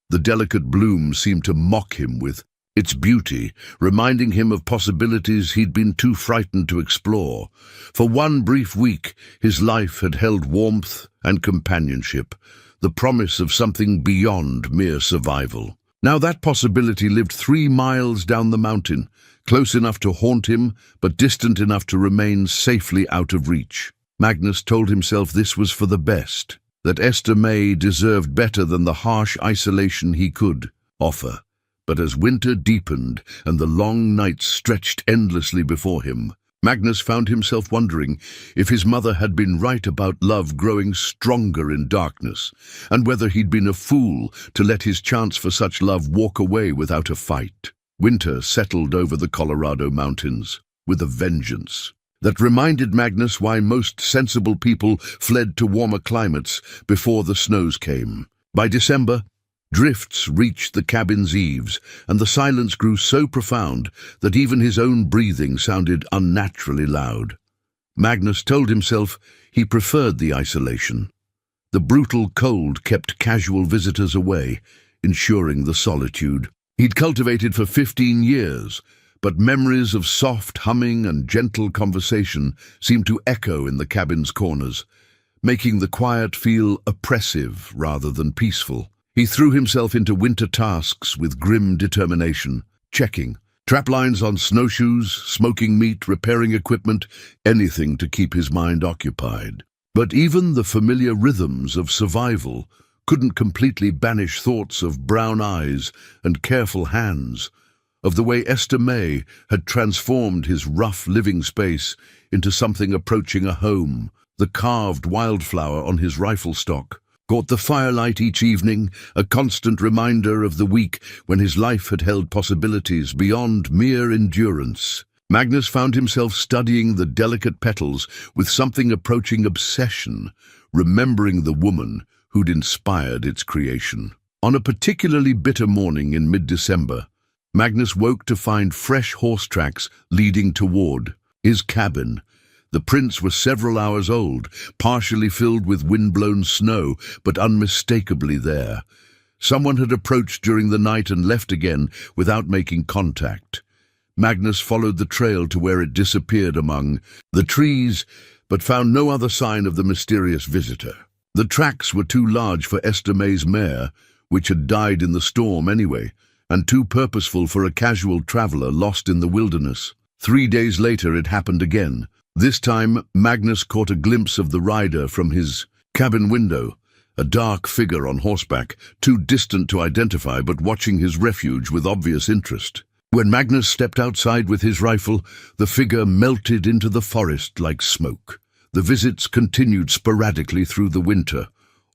The delicate bloom seemed to mock him with its beauty, reminding him of possibilities he'd been too frightened to explore. For one brief week, his life had held warmth and companionship, the promise of something beyond mere survival. Now that possibility lived 3 miles down the mountain, close enough to haunt him, but distant enough to remain safely out of reach. Magnus told himself this was for the best, that Esther May deserved better than the harsh isolation he could offer. But as winter deepened and the long nights stretched endlessly before him, Magnus found himself wondering if his mother had been right about love growing stronger in darkness, and whether he'd been a fool to let his chance for such love walk away without a fight. Winter settled over the Colorado mountains with a vengeance that reminded Magnus why most sensible people fled to warmer climates before the snows came. By December, drifts reached the cabin's eaves, and the silence grew so profound that even his own breathing sounded unnaturally loud. Magnus told himself he preferred the isolation. The brutal cold kept casual visitors away, ensuring the solitude he'd cultivated for 15 years, but memories of soft humming and gentle conversation seemed to echo in the cabin's corners, making the quiet feel oppressive rather than peaceful. He threw himself into winter tasks with grim determination, checking trap lines on snowshoes, smoking meat, repairing equipment, anything to keep his mind occupied. But even the familiar rhythms of survival couldn't completely banish thoughts of brown eyes and careful hands, of the way Esther May had transformed his rough living space into something approaching a home. The carved wildflower on his rifle stock caught the firelight each evening, a constant reminder of the week when his life had held possibilities beyond mere endurance. Magnus found himself studying the delicate petals with something approaching obsession, remembering the woman who'd inspired its creation. On a particularly bitter morning in mid-December, Magnus woke to find fresh horse tracks leading toward his cabin. The prints were several hours old, partially filled with wind-blown snow, but unmistakably there. Someone had approached during the night and left again without making contact. Magnus followed the trail to where it disappeared among the trees, but found no other sign of the mysterious visitor. The tracks were too large for Esther May's mare, which had died in the storm anyway, and too purposeful for a casual traveler lost in the wilderness. 3 days later it happened again. This time Magnus caught a glimpse of the rider from his cabin window, a dark figure on horseback, too distant to identify but watching his refuge with obvious interest. When Magnus stepped outside with his rifle, the figure melted into the forest like smoke. The visits continued sporadically through the winter,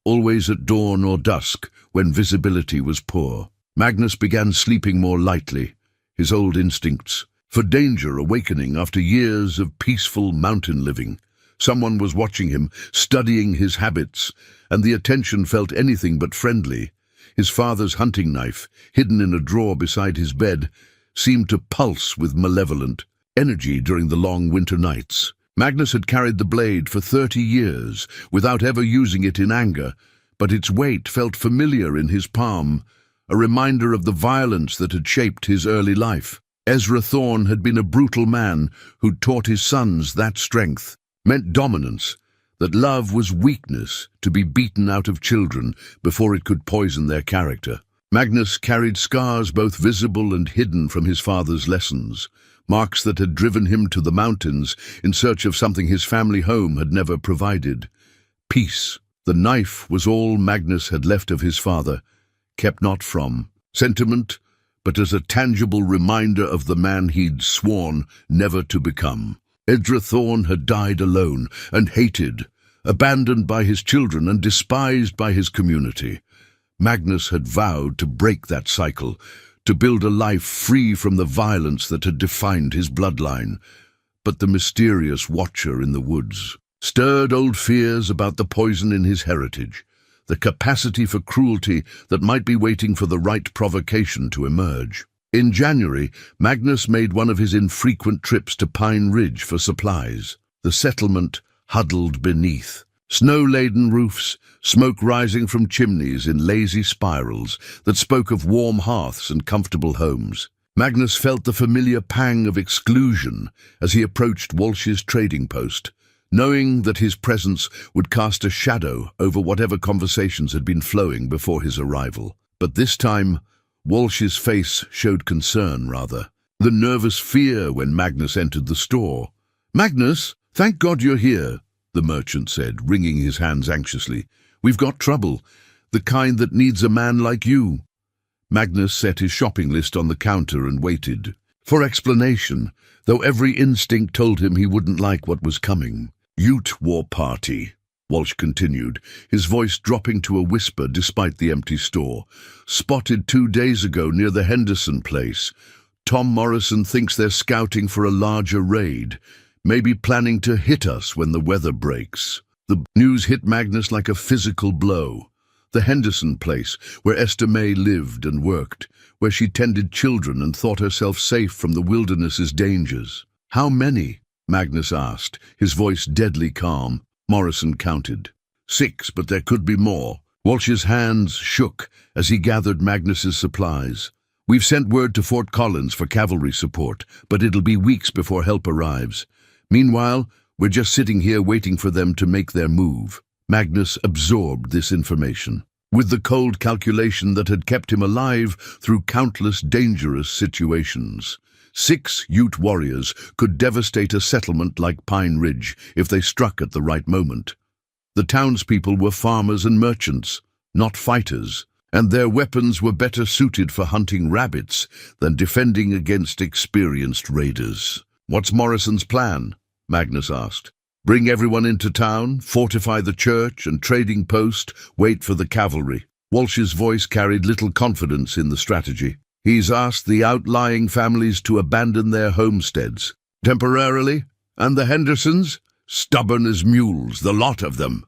always at dawn or dusk when visibility was poor. Magnus began sleeping more lightly, his old instincts for danger awakening after years of peaceful mountain living. Someone was watching him, studying his habits, and the attention felt anything but friendly. His father's hunting knife, hidden in a drawer beside his bed, seemed to pulse with malevolent energy during the long winter nights. Magnus had carried the blade for 30 years without ever using it in anger, but its weight felt familiar in his palm, a reminder of the violence that had shaped his early life. Ezra Thorne had been a brutal man who'd taught his sons that strength meant dominance, that love was weakness to be beaten out of children before it could poison their character. Magnus carried scars both visible and hidden from his father's lessons, marks that had driven him to the mountains in search of something his family home had never provided. Peace. The knife was all Magnus had left of his father, kept not from sentiment, but as a tangible reminder of the man he'd sworn never to become. Ezra Thorne had died alone and hated, abandoned by his children and despised by his community. Magnus had vowed to break that cycle, to build a life free from the violence that had defined his bloodline. But the mysterious watcher in the woods stirred old fears about the poison in his heritage, the capacity for cruelty that might be waiting for the right provocation to emerge. In January, Magnus made one of his infrequent trips to Pine Ridge for supplies. The settlement huddled beneath. Snow-laden roofs, smoke rising from chimneys in lazy spirals that spoke of warm hearths and comfortable homes. Magnus felt the familiar pang of exclusion as he approached Walsh's trading post, knowing that his presence would cast a shadow over whatever conversations had been flowing before his arrival. But this time, Walsh's face showed concern, rather. The nervous fear when Magnus entered the store. "Magnus, thank God you're here," the merchant said, wringing his hands anxiously. "We've got trouble, the kind that needs a man like you." Magnus set his shopping list on the counter and waited for explanation, though every instinct told him he wouldn't like what was coming. "Ute war party," Walsh continued, his voice dropping to a whisper despite the empty store. "Spotted 2 days ago near the Henderson place. Tom Morrison thinks they're scouting for a larger raid, maybe planning to hit us when the weather breaks." The news hit Magnus like a physical blow. The Henderson place, where Esther May lived and worked, where she tended children and thought herself safe from the wilderness's dangers. "How many?" Magnus asked, his voice deadly calm. Morrison counted. 6, but there could be more. Walsh's hands shook as he gathered Magnus's supplies. "We've sent word to Fort Collins for cavalry support, but it'll be weeks before help arrives. Meanwhile, we're just sitting here waiting for them to make their move." Magnus absorbed this information, with the cold calculation that had kept him alive through countless dangerous situations. 6 Ute warriors could devastate a settlement like Pine Ridge if they struck at the right moment. The townspeople were farmers and merchants, not fighters, and their weapons were better suited for hunting rabbits than defending against experienced raiders. "What's Morrison's plan?" Magnus asked. "Bring everyone into town, fortify the church and trading post, wait for the cavalry." Walsh's voice carried little confidence in the strategy. "He's asked the outlying families to abandon their homesteads, temporarily, and the Hendersons? Stubborn as mules, the lot of them.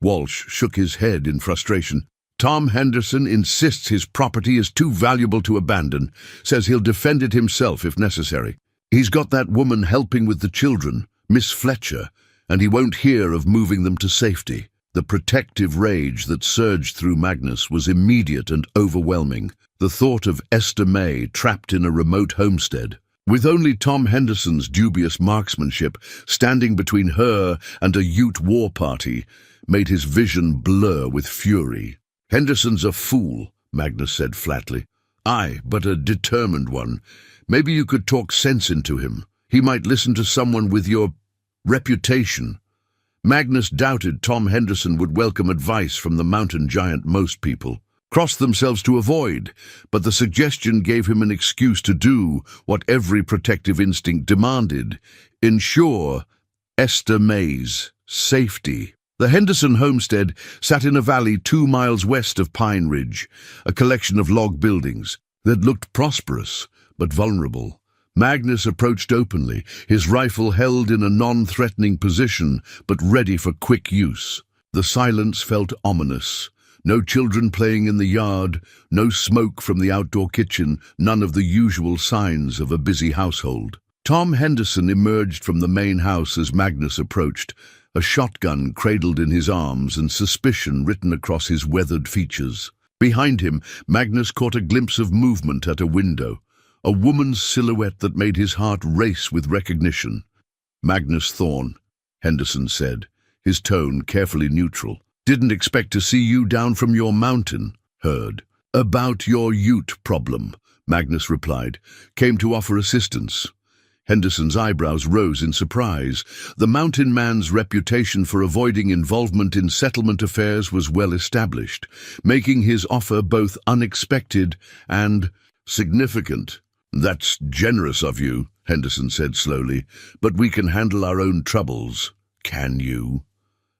Walsh shook his head in frustration. Tom Henderson insists his property is too valuable to abandon, says he'll defend it himself if necessary. He's got that woman helping with the children, Miss Fletcher, and he won't hear of moving them to safety. The protective rage that surged through Magnus was immediate and overwhelming. The thought of Esther May trapped in a remote homestead, with only Tom Henderson's dubious marksmanship standing between her and a Ute war party, made his vision blur with fury. "Henderson's a fool," Magnus said flatly. "Aye, but a determined one. Maybe you could talk sense into him. He might listen to someone with your reputation." Magnus doubted Tom Henderson would welcome advice from the mountain giant most people crossed themselves to avoid, but the suggestion gave him an excuse to do what every protective instinct demanded: ensure Esther May's safety. The Henderson homestead sat in a valley 2 miles west of Pine Ridge, a collection of log buildings that looked prosperous but vulnerable. Magnus approached openly, his rifle held in a non-threatening position but ready for quick use. The silence felt ominous. No children playing in the yard, no smoke from the outdoor kitchen, none of the usual signs of a busy household. Tom Henderson emerged from the main house as Magnus approached, a shotgun cradled in his arms and suspicion written across his weathered features. Behind him, Magnus caught a glimpse of movement at a window, a woman's silhouette that made his heart race with recognition. "Magnus Thorne," Henderson said, his tone carefully neutral. "Didn't expect to see you down from your mountain." "Heard about your Ute problem," Magnus replied. "Came to offer assistance." Henderson's eyebrows rose in surprise. The mountain man's reputation for avoiding involvement in settlement affairs was well established, making his offer both unexpected and significant. "That's generous of you," Henderson said slowly, "but we can handle our own troubles." "Can you?"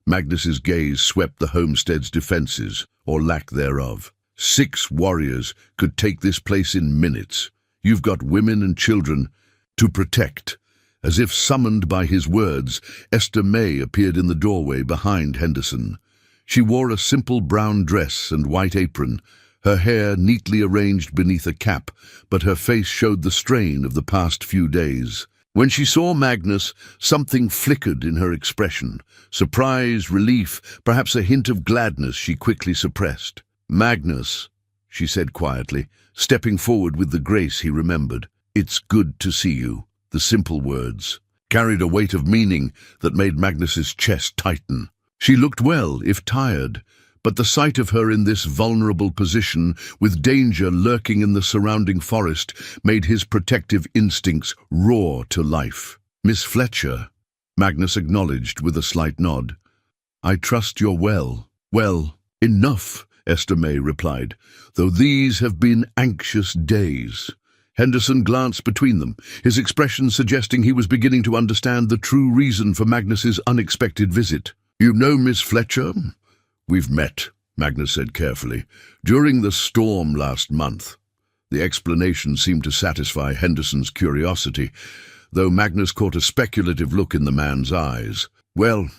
Magnus's gaze swept the homestead's defenses, or lack thereof. 6 warriors could take this place in minutes. You've got women and children to protect. As if summoned by his words, Esther May appeared in the doorway behind Henderson. She wore a simple brown dress and white apron, her hair neatly arranged beneath a cap, but her face showed the strain of the past few days. When she saw Magnus, something flickered in her expression. Surprise, relief, perhaps a hint of gladness she quickly suppressed. "Magnus," she said quietly, stepping forward with the grace he remembered. "It's good to see you." The simple words carried a weight of meaning that made Magnus's chest tighten. She looked well, if tired, but the sight of her in this vulnerable position, with danger lurking in the surrounding forest, made his protective instincts roar to life. "Miss Fletcher," Magnus acknowledged with a slight nod. "I trust you're well." "Well, enough," Esther May replied, "though these have been anxious days." Henderson glanced between them, his expression suggesting he was beginning to understand the true reason for Magnus's unexpected visit. "You know Miss Fletcher?" "We've met," Magnus said carefully, "during the storm last month." The explanation seemed to satisfy Henderson's curiosity, though Magnus caught a speculative look in the man's eyes. "Well,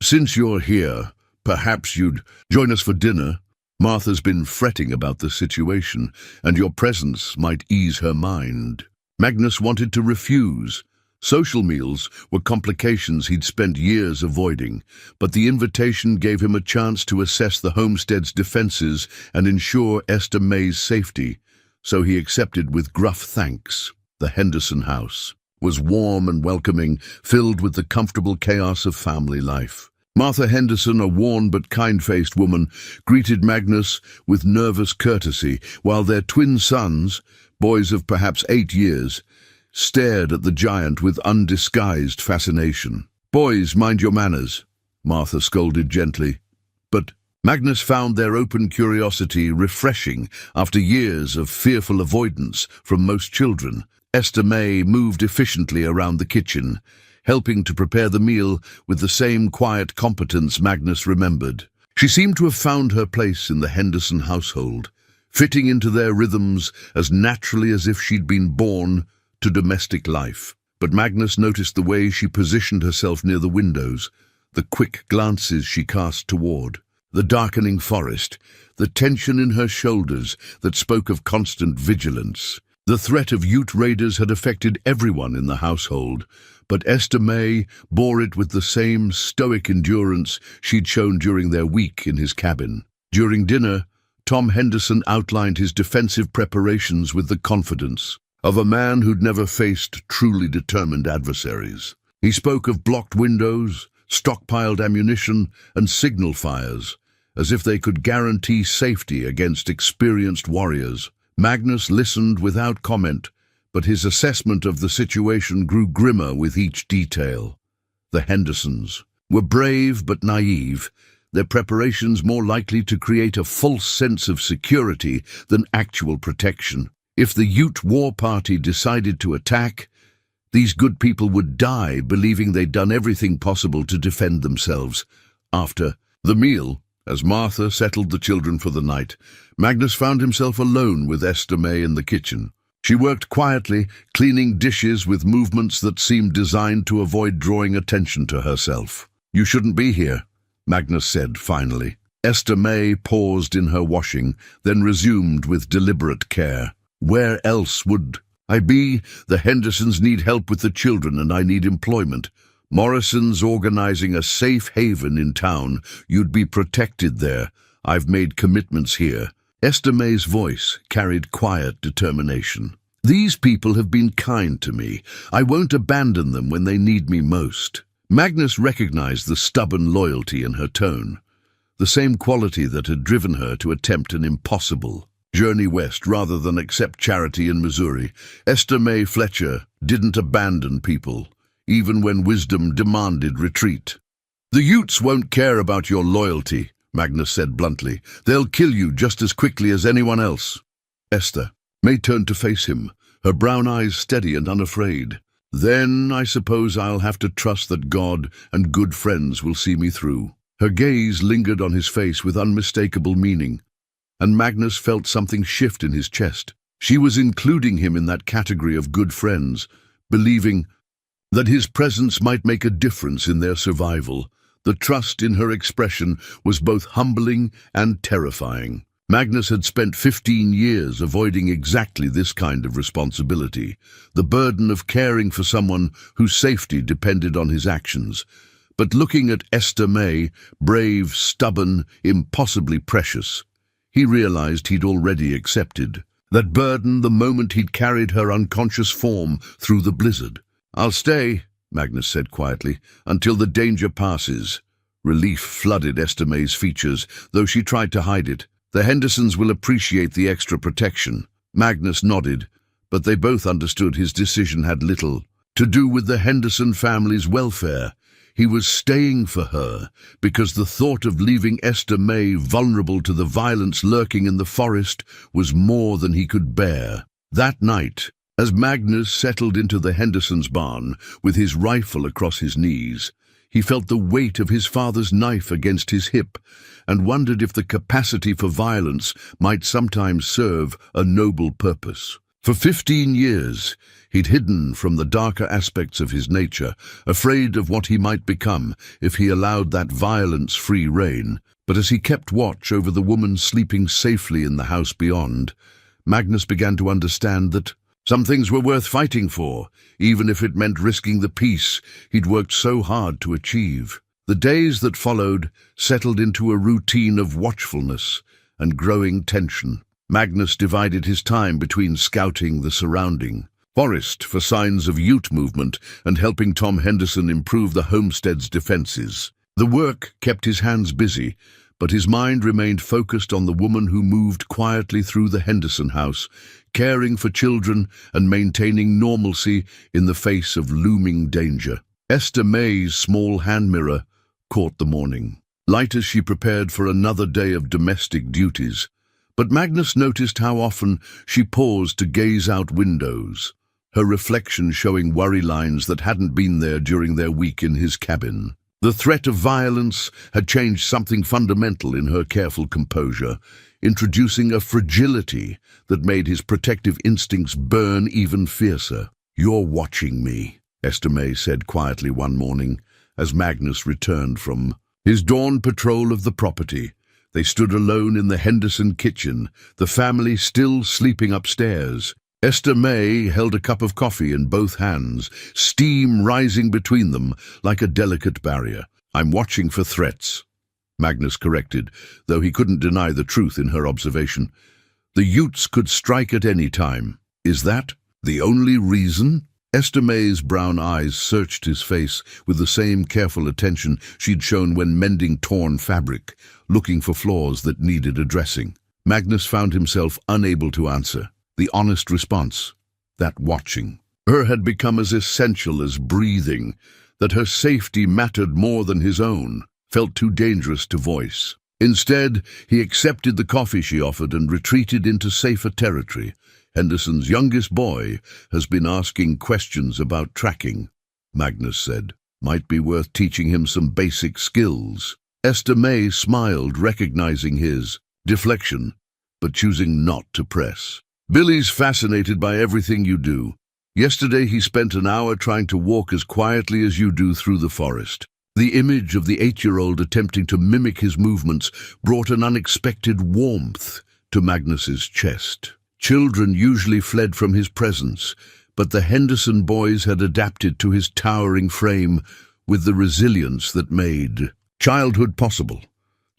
since you're here, perhaps you'd join us for dinner. Martha's been fretting about the situation, and your presence might ease her mind." Magnus wanted to refuse. Social meals were complications he'd spent years avoiding, but the invitation gave him a chance to assess the homestead's defenses and ensure Esther May's safety, so he accepted with gruff thanks. The Henderson house was warm and welcoming, filled with the comfortable chaos of family life. Martha Henderson, a worn but kind-faced woman, greeted Magnus with nervous courtesy, while their twin sons, boys of perhaps 8 years, stared at the giant with undisguised fascination. "Boys, mind your manners," Martha scolded gently. But Magnus found their open curiosity refreshing after years of fearful avoidance from most children. Esther May moved efficiently around the kitchen, helping to prepare the meal with the same quiet competence Magnus remembered. She seemed to have found her place in the Henderson household, fitting into their rhythms as naturally as if she'd been born to domestic life. But Magnus noticed the way she positioned herself near the windows, the quick glances she cast toward, the darkening forest, the tension in her shoulders that spoke of constant vigilance. The threat of Ute raiders had affected everyone in the household, but Esther May bore it with the same stoic endurance she'd shown during their week in his cabin. During dinner, Tom Henderson outlined his defensive preparations with the confidence of a man who'd never faced truly determined adversaries. He spoke of blocked windows, stockpiled ammunition, and signal fires, as if they could guarantee safety against experienced warriors. Magnus listened without comment, but his assessment of the situation grew grimmer with each detail. The Hendersons were brave but naive, their preparations more likely to create a false sense of security than actual protection. If the Ute war party decided to attack, these good people would die believing they'd done everything possible to defend themselves. After the meal, as Martha settled the children for the night, Magnus found himself alone with Esther May in the kitchen. She worked quietly, cleaning dishes with movements that seemed designed to avoid drawing attention to herself. "You shouldn't be here," Magnus said finally. Esther May paused in her washing, then resumed with deliberate care. "Where else would I be? The Hendersons need help with the children and I need employment. Morrison's organizing a safe haven in town. You'd be protected there. I've made commitments here." Esther May's voice carried quiet determination. "These people have been kind to me. I won't abandon them when they need me most." Magnus recognized the stubborn loyalty in her tone, the same quality that had driven her to attempt an impossible journey west rather than accept charity in Missouri. Esther May Fletcher didn't abandon people, even when wisdom demanded retreat. "The Utes won't care about your loyalty," Magnus said bluntly. "They'll kill you just as quickly as anyone else." Esther May turned to face him, her brown eyes steady and unafraid. "Then I suppose I'll have to trust that God and good friends will see me through." Her gaze lingered on his face with unmistakable meaning, and Magnus felt something shift in his chest. She was including him in that category of good friends, believing that his presence might make a difference in their survival. The trust in her expression was both humbling and terrifying. Magnus had spent 15 years avoiding exactly this kind of responsibility, the burden of caring for someone whose safety depended on his actions. But looking at Esther May, brave, stubborn, impossibly precious, he realized he'd already accepted that burden the moment he'd carried her unconscious form through the blizzard. "I'll stay," Magnus said quietly, "until the danger passes." Relief flooded Esther May's features, though she tried to hide it. "The Hendersons will appreciate the extra protection." Magnus nodded, but they both understood his decision had little to do with the Henderson family's welfare. He was staying for her because the thought of leaving Esther May vulnerable to the violence lurking in the forest was more than he could bear. That night, as Magnus settled into the Hendersons' barn with his rifle across his knees, he felt the weight of his father's knife against his hip and wondered if the capacity for violence might sometimes serve a noble purpose. For 15 years, he'd hidden from the darker aspects of his nature, afraid of what he might become if he allowed that violence free rein. But as he kept watch over the woman sleeping safely in the house beyond, Magnus began to understand that some things were worth fighting for, even if it meant risking the peace he'd worked so hard to achieve. The days that followed settled into a routine of watchfulness and growing tension. Magnus divided his time between scouting the surrounding forest for signs of Ute movement and helping Tom Henderson improve the homestead's defenses. The work kept his hands busy, but his mind remained focused on the woman who moved quietly through the Henderson house, caring for children and maintaining normalcy in the face of looming danger. Esther May's small hand mirror caught the morning light as she prepared for another day of domestic duties, but Magnus noticed how often she paused to gaze out windows, her reflection showing worry lines that hadn't been there during their week in his cabin. The threat of violence had changed something fundamental in her careful composure, introducing a fragility that made his protective instincts burn even fiercer. "You're watching me," Esther May said quietly one morning, as Magnus returned from his dawn patrol of the property. They stood alone in the Henderson kitchen, the family still sleeping upstairs. Esther May held a cup of coffee in both hands, steam rising between them like a delicate barrier. "I'm watching for threats," Magnus corrected, though he couldn't deny the truth in her observation. "The Utes could strike at any time. Is that the only reason?" Esther May's brown eyes searched his face with the same careful attention she'd shown when mending torn fabric, looking for flaws that needed addressing. Magnus found himself unable to answer. The honest response, that watching, her had become as essential as breathing, that her safety mattered more than his own, felt too dangerous to voice. Instead, he accepted the coffee she offered and retreated into safer territory. "Henderson's youngest boy has been asking questions about tracking," Magnus said. "Might be worth teaching him some basic skills." Esther May smiled, recognizing his deflection, but choosing not to press. "Billy's fascinated by everything you do. Yesterday he spent an hour trying to walk as quietly as you do through the forest." The image of the 8-year-old attempting to mimic his movements brought an unexpected warmth to Magnus's chest. Children usually fled from his presence, but the Henderson boys had adapted to his towering frame with the resilience that made childhood possible.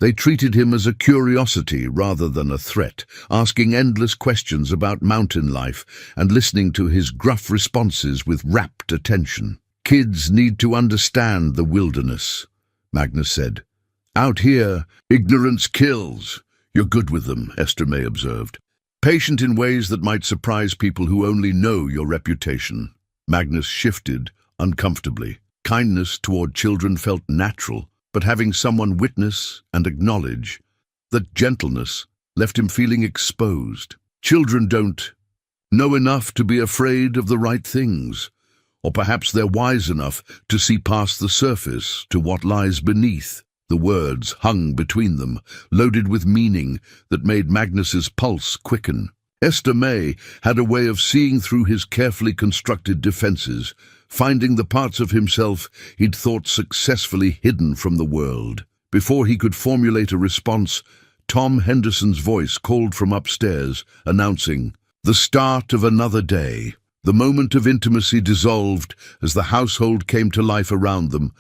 They treated him as a curiosity rather than a threat, asking endless questions about mountain life and listening to his gruff responses with rapt attention. "Kids need to understand the wilderness," Magnus said. "Out here, ignorance kills." "You're good with them," Esther May observed. "Patient in ways that might surprise people who only know your reputation." Magnus shifted uncomfortably. Kindness toward children felt natural, but having someone witness and acknowledge that gentleness left him feeling exposed. Children don't know enough to be afraid of the right things, or perhaps they're wise enough to see past the surface to what lies beneath. The words hung between them, loaded with meaning that made Magnus's pulse quicken. Esther May had a way of seeing through his carefully constructed defenses, finding the parts of himself he'd thought successfully hidden from the world. Before he could formulate a response, Tom Henderson's voice called from upstairs, announcing, "The start of another day." The moment of intimacy dissolved as the household came to life around them,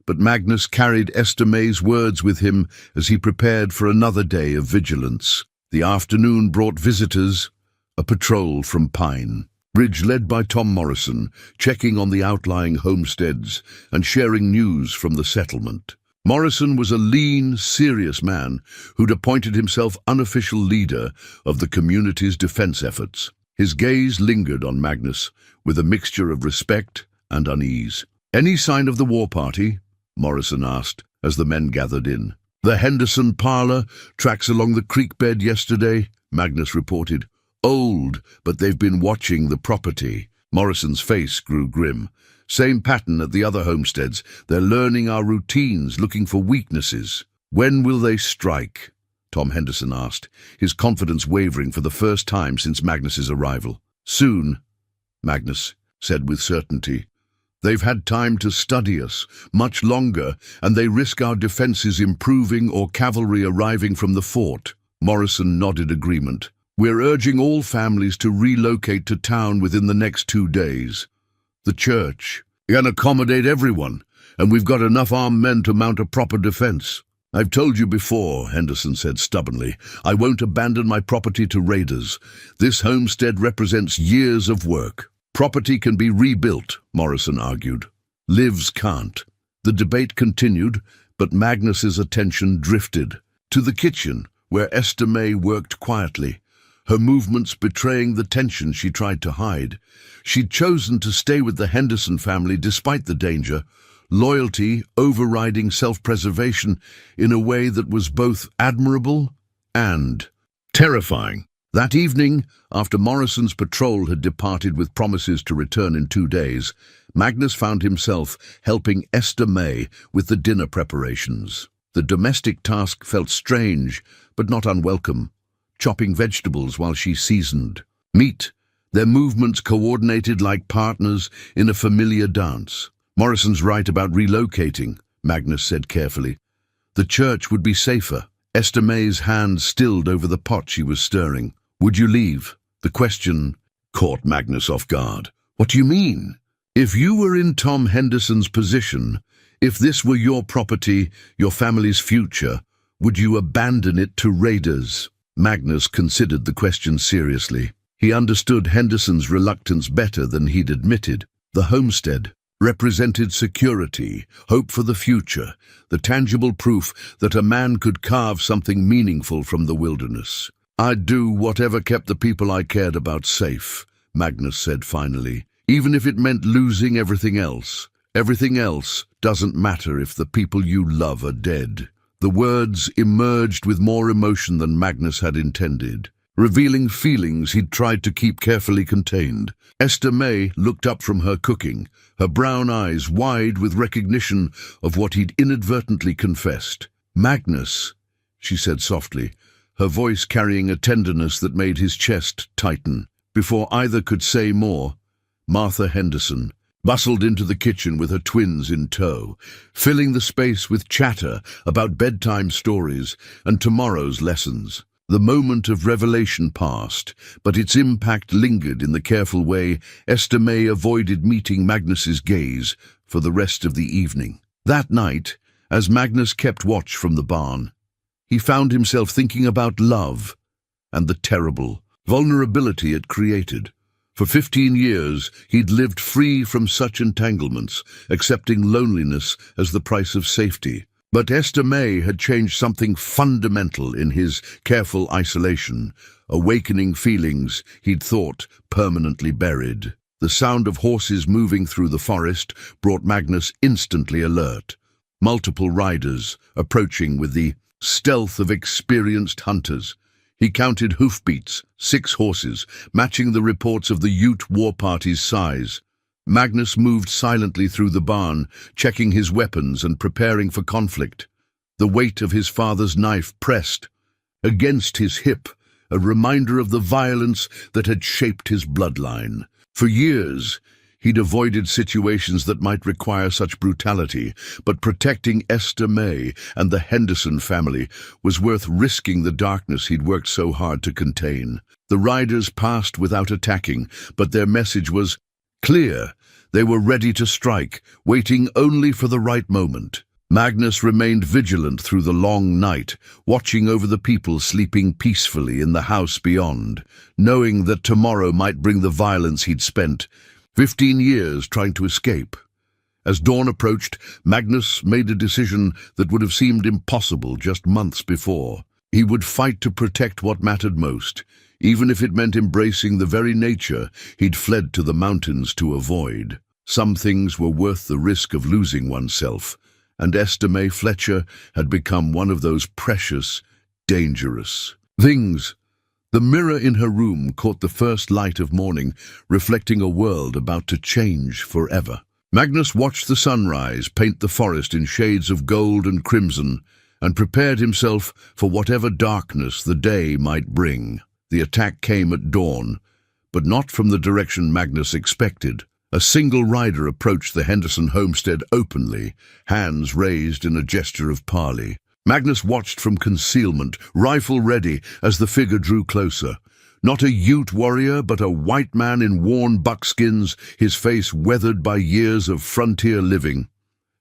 but Magnus carried Esther May's words with him as he prepared for another day of vigilance. The afternoon brought visitors, a patrol from Pine Ridge led by Tom Morrison, checking on the outlying homesteads and sharing news from the settlement. Morrison was a lean, serious man who'd appointed himself unofficial leader of the community's defense efforts. His gaze lingered on Magnus with a mixture of respect and unease. "Any sign of the war party?" Morrison asked as the men gathered in. "The Henderson parlor tracks along the creek bed yesterday," Magnus reported. "Old, but they've been watching the property." Morrison's face grew grim. "Same pattern at the other homesteads. They're learning our routines, looking for weaknesses." "When will they strike?" Tom Henderson asked, his confidence wavering for the first time since Magnus's arrival. "Soon," Magnus said with certainty. "They've had time to study us, much longer, and they risk our defenses improving or cavalry arriving from the fort." Morrison nodded agreement. "We're urging all families to relocate to town within the next 2 days. The church can accommodate everyone, and we've got enough armed men to mount a proper defense." "I've told you before," Henderson said stubbornly, "I won't abandon my property to raiders. This homestead represents years of work." "Property can be rebuilt," Morrison argued. "Lives can't." The debate continued, but Magnus's attention drifted to the kitchen, where Esther May worked quietly, her movements betraying the tension she tried to hide. She'd chosen to stay with the Henderson family despite the danger, loyalty overriding self-preservation in a way that was both admirable and terrifying. That evening, after Morrison's patrol had departed with promises to return in 2 days, Magnus found himself helping Esther May with the dinner preparations. The domestic task felt strange, but not unwelcome, chopping vegetables while she seasoned meat, their movements coordinated like partners in a familiar dance. Morrison's right about relocating, Magnus said carefully. The church would be safer. Esther May's hand stilled over the pot she was stirring. Would you leave? The question caught Magnus off guard. What do you mean? If you were in Tom Henderson's position, if this were your property, your family's future, would you abandon it to raiders? Magnus considered the question seriously. He understood Henderson's reluctance better than he'd admitted. The homestead represented security, hope for the future, the tangible proof that a man could carve something meaningful from the wilderness. I'd do whatever kept the people I cared about safe, Magnus said finally, even if it meant losing everything else. Everything else doesn't matter if the people you love are dead. The words emerged with more emotion than Magnus had intended, revealing feelings he'd tried to keep carefully contained. Esther May looked up from her cooking, her brown eyes wide with recognition of what he'd inadvertently confessed. Magnus, she said softly, her voice carrying a tenderness that made his chest tighten. Before either could say more, Martha Henderson bustled into the kitchen with her twins in tow, filling the space with chatter about bedtime stories and tomorrow's lessons. The moment of revelation passed, but its impact lingered in the careful way Esther May avoided meeting Magnus's gaze for the rest of the evening. That night, as Magnus kept watch from the barn, he found himself thinking about love and the terrible vulnerability it created. For 15 years, he'd lived free from such entanglements, accepting loneliness as the price of safety. But Esther May had changed something fundamental in his careful isolation, awakening feelings he'd thought permanently buried. The sound of horses moving through the forest brought Magnus instantly alert. Multiple riders approaching with the stealth of experienced hunters. He counted hoofbeats, 6 horses, matching the reports of the Ute war party's size. Magnus moved silently through the barn, checking his weapons and preparing for conflict. The weight of his father's knife pressed against his hip, a reminder of the violence that had shaped his bloodline. For years, he'd avoided situations that might require such brutality, but protecting Esther May and the Henderson family was worth risking the darkness he'd worked so hard to contain. The riders passed without attacking, but their message was clear. They were ready to strike, waiting only for the right moment. Magnus remained vigilant through the long night, watching over the people sleeping peacefully in the house beyond, knowing that tomorrow might bring the violence he'd spent 15 years trying to escape. As dawn approached, Magnus made a decision that would have seemed impossible just months before. He would fight to protect what mattered most, even if it meant embracing the very nature he'd fled to the mountains to avoid. Some things were worth the risk of losing oneself, and Esther May Fletcher had become one of those precious, dangerous things. The mirror in her room caught the first light of morning, reflecting a world about to change forever. Magnus watched the sunrise paint the forest in shades of gold and crimson, and prepared himself for whatever darkness the day might bring. The attack came at dawn, but not from the direction Magnus expected. A single rider approached the Henderson homestead openly, hands raised in a gesture of parley. Magnus watched from concealment, rifle ready, as the figure drew closer. Not a Ute warrior, but a white man in worn buckskins, his face weathered by years of frontier living.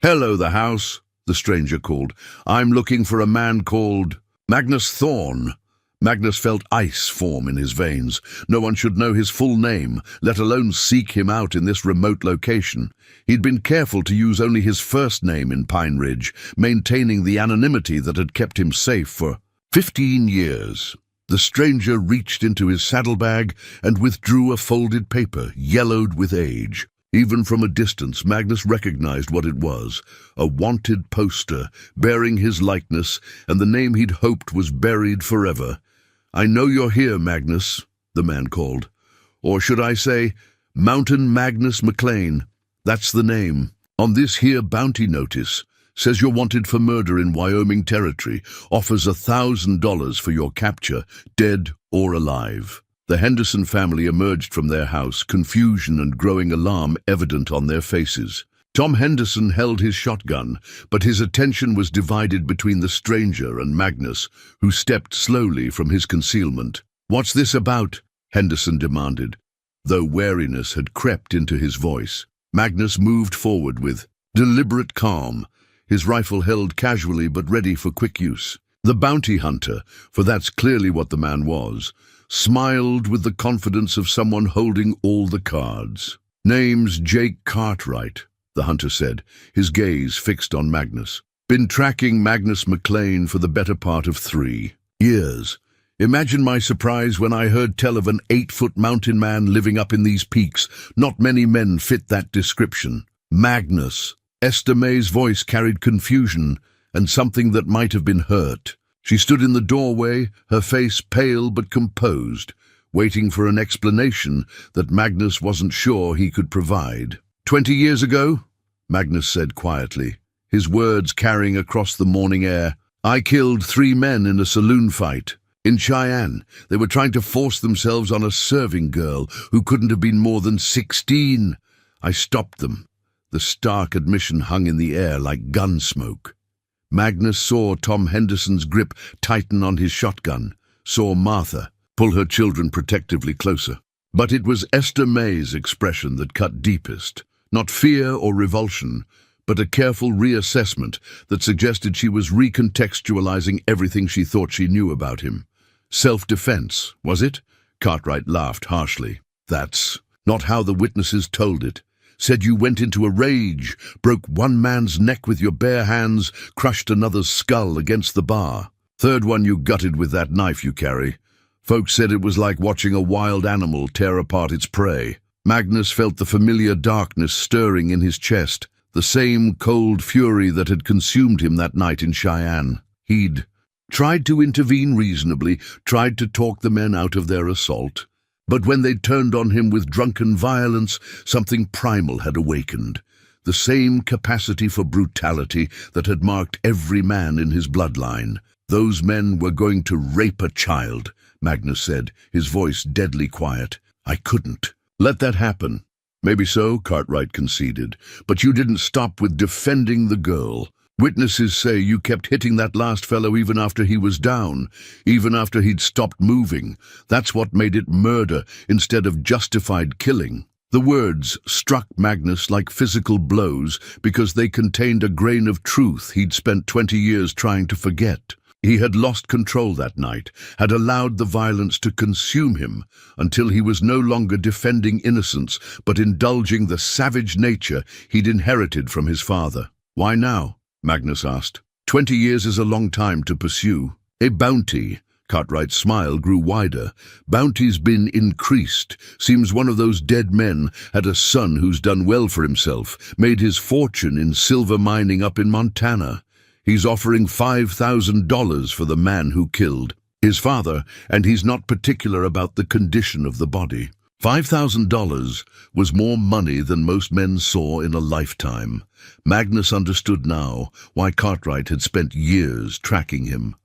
"Hello, the house," the stranger called. "I'm looking for a man called Magnus Thorne." Magnus felt ice form in his veins. No one should know his full name, let alone seek him out in this remote location. He'd been careful to use only his first name in Pine Ridge, maintaining the anonymity that had kept him safe for 15 years. The stranger reached into his saddlebag and withdrew a folded paper, yellowed with age. Even from a distance, Magnus recognized what it was, a wanted poster bearing his likeness and the name he'd hoped was buried forever. "I know you're here, Magnus," the man called. "Or should I say, Mountain Magnus McLean. That's the name. On this here bounty notice, says you're wanted for murder in Wyoming territory, offers $1,000 for your capture, dead or alive." The Henderson family emerged from their house, confusion and growing alarm evident on their faces. Tom Henderson held his shotgun, but his attention was divided between the stranger and Magnus, who stepped slowly from his concealment. "What's this about?" Henderson demanded, though wariness had crept into his voice. Magnus moved forward with deliberate calm, his rifle held casually but ready for quick use. The bounty hunter, for that's clearly what the man was, smiled with the confidence of someone holding all the cards. "Name's Jake Cartwright," the hunter said, his gaze fixed on Magnus. "Been tracking Magnus McLean for the better part of 3 years. Imagine my surprise when I heard tell of an 8-foot mountain man living up in these peaks. Not many men fit that description." Magnus. Esther May's voice carried confusion and something that might have been hurt. She stood in the doorway, her face pale but composed, waiting for an explanation that Magnus wasn't sure he could provide. 20 years ago, Magnus said quietly, his words carrying across the morning air, "I killed 3 men in a saloon fight. In Cheyenne, they were trying to force themselves on a serving girl who couldn't have been more than 16. I stopped them." The stark admission hung in the air like gun smoke. Magnus saw Tom Henderson's grip tighten on his shotgun, saw Martha pull her children protectively closer. But it was Esther May's expression that cut deepest, not fear or revulsion, but a careful reassessment that suggested she was recontextualizing everything she thought she knew about him. Self-defense, was it? Cartwright laughed harshly. "That's not how the witnesses told it. Said you went into a rage, broke one man's neck with your bare hands, crushed another's skull against the bar. 3rd one you gutted with that knife you carry. Folks said it was like watching a wild animal tear apart its prey." Magnus felt the familiar darkness stirring in his chest, the same cold fury that had consumed him that night in Cheyenne. He'd tried to intervene reasonably, tried to talk the men out of their assault. But when they turned on him with drunken violence, something primal had awakened. The same capacity for brutality that had marked every man in his bloodline. "Those men were going to rape a child," Magnus said, his voice deadly quiet. "I couldn't let that happen." "Maybe so," Cartwright conceded, "but you didn't stop with defending the girl. Witnesses say you kept hitting that last fellow even after he was down, even after he'd stopped moving. That's what made it murder instead of justified killing." The words struck Magnus like physical blows because they contained a grain of truth he'd spent 20 years trying to forget. He had lost control that night, had allowed the violence to consume him until he was no longer defending innocence but indulging the savage nature he'd inherited from his father. "Why now?" Magnus asked. 20 years is a long time to pursue a bounty." Cartwright's smile grew wider. "Bounty's been increased. Seems one of those dead men had a son who's done well for himself, made his fortune in silver mining up in Montana. He's offering $5,000 for the man who killed his father, and he's not particular about the condition of the body." $5,000 was more money than most men saw in a lifetime. Magnus understood now why Cartwright had spent years tracking him,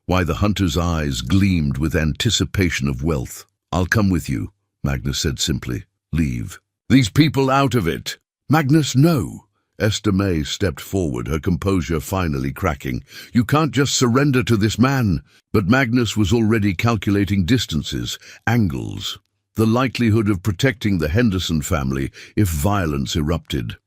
why the hunter's eyes gleamed with anticipation of wealth. "I'll come with you," Magnus said simply. "Leave these people out of it." "Magnus, no." Esther May stepped forward, her composure finally cracking. "You can't just surrender to this man." But Magnus was already calculating distances, angles, the likelihood of protecting the Henderson family if violence erupted.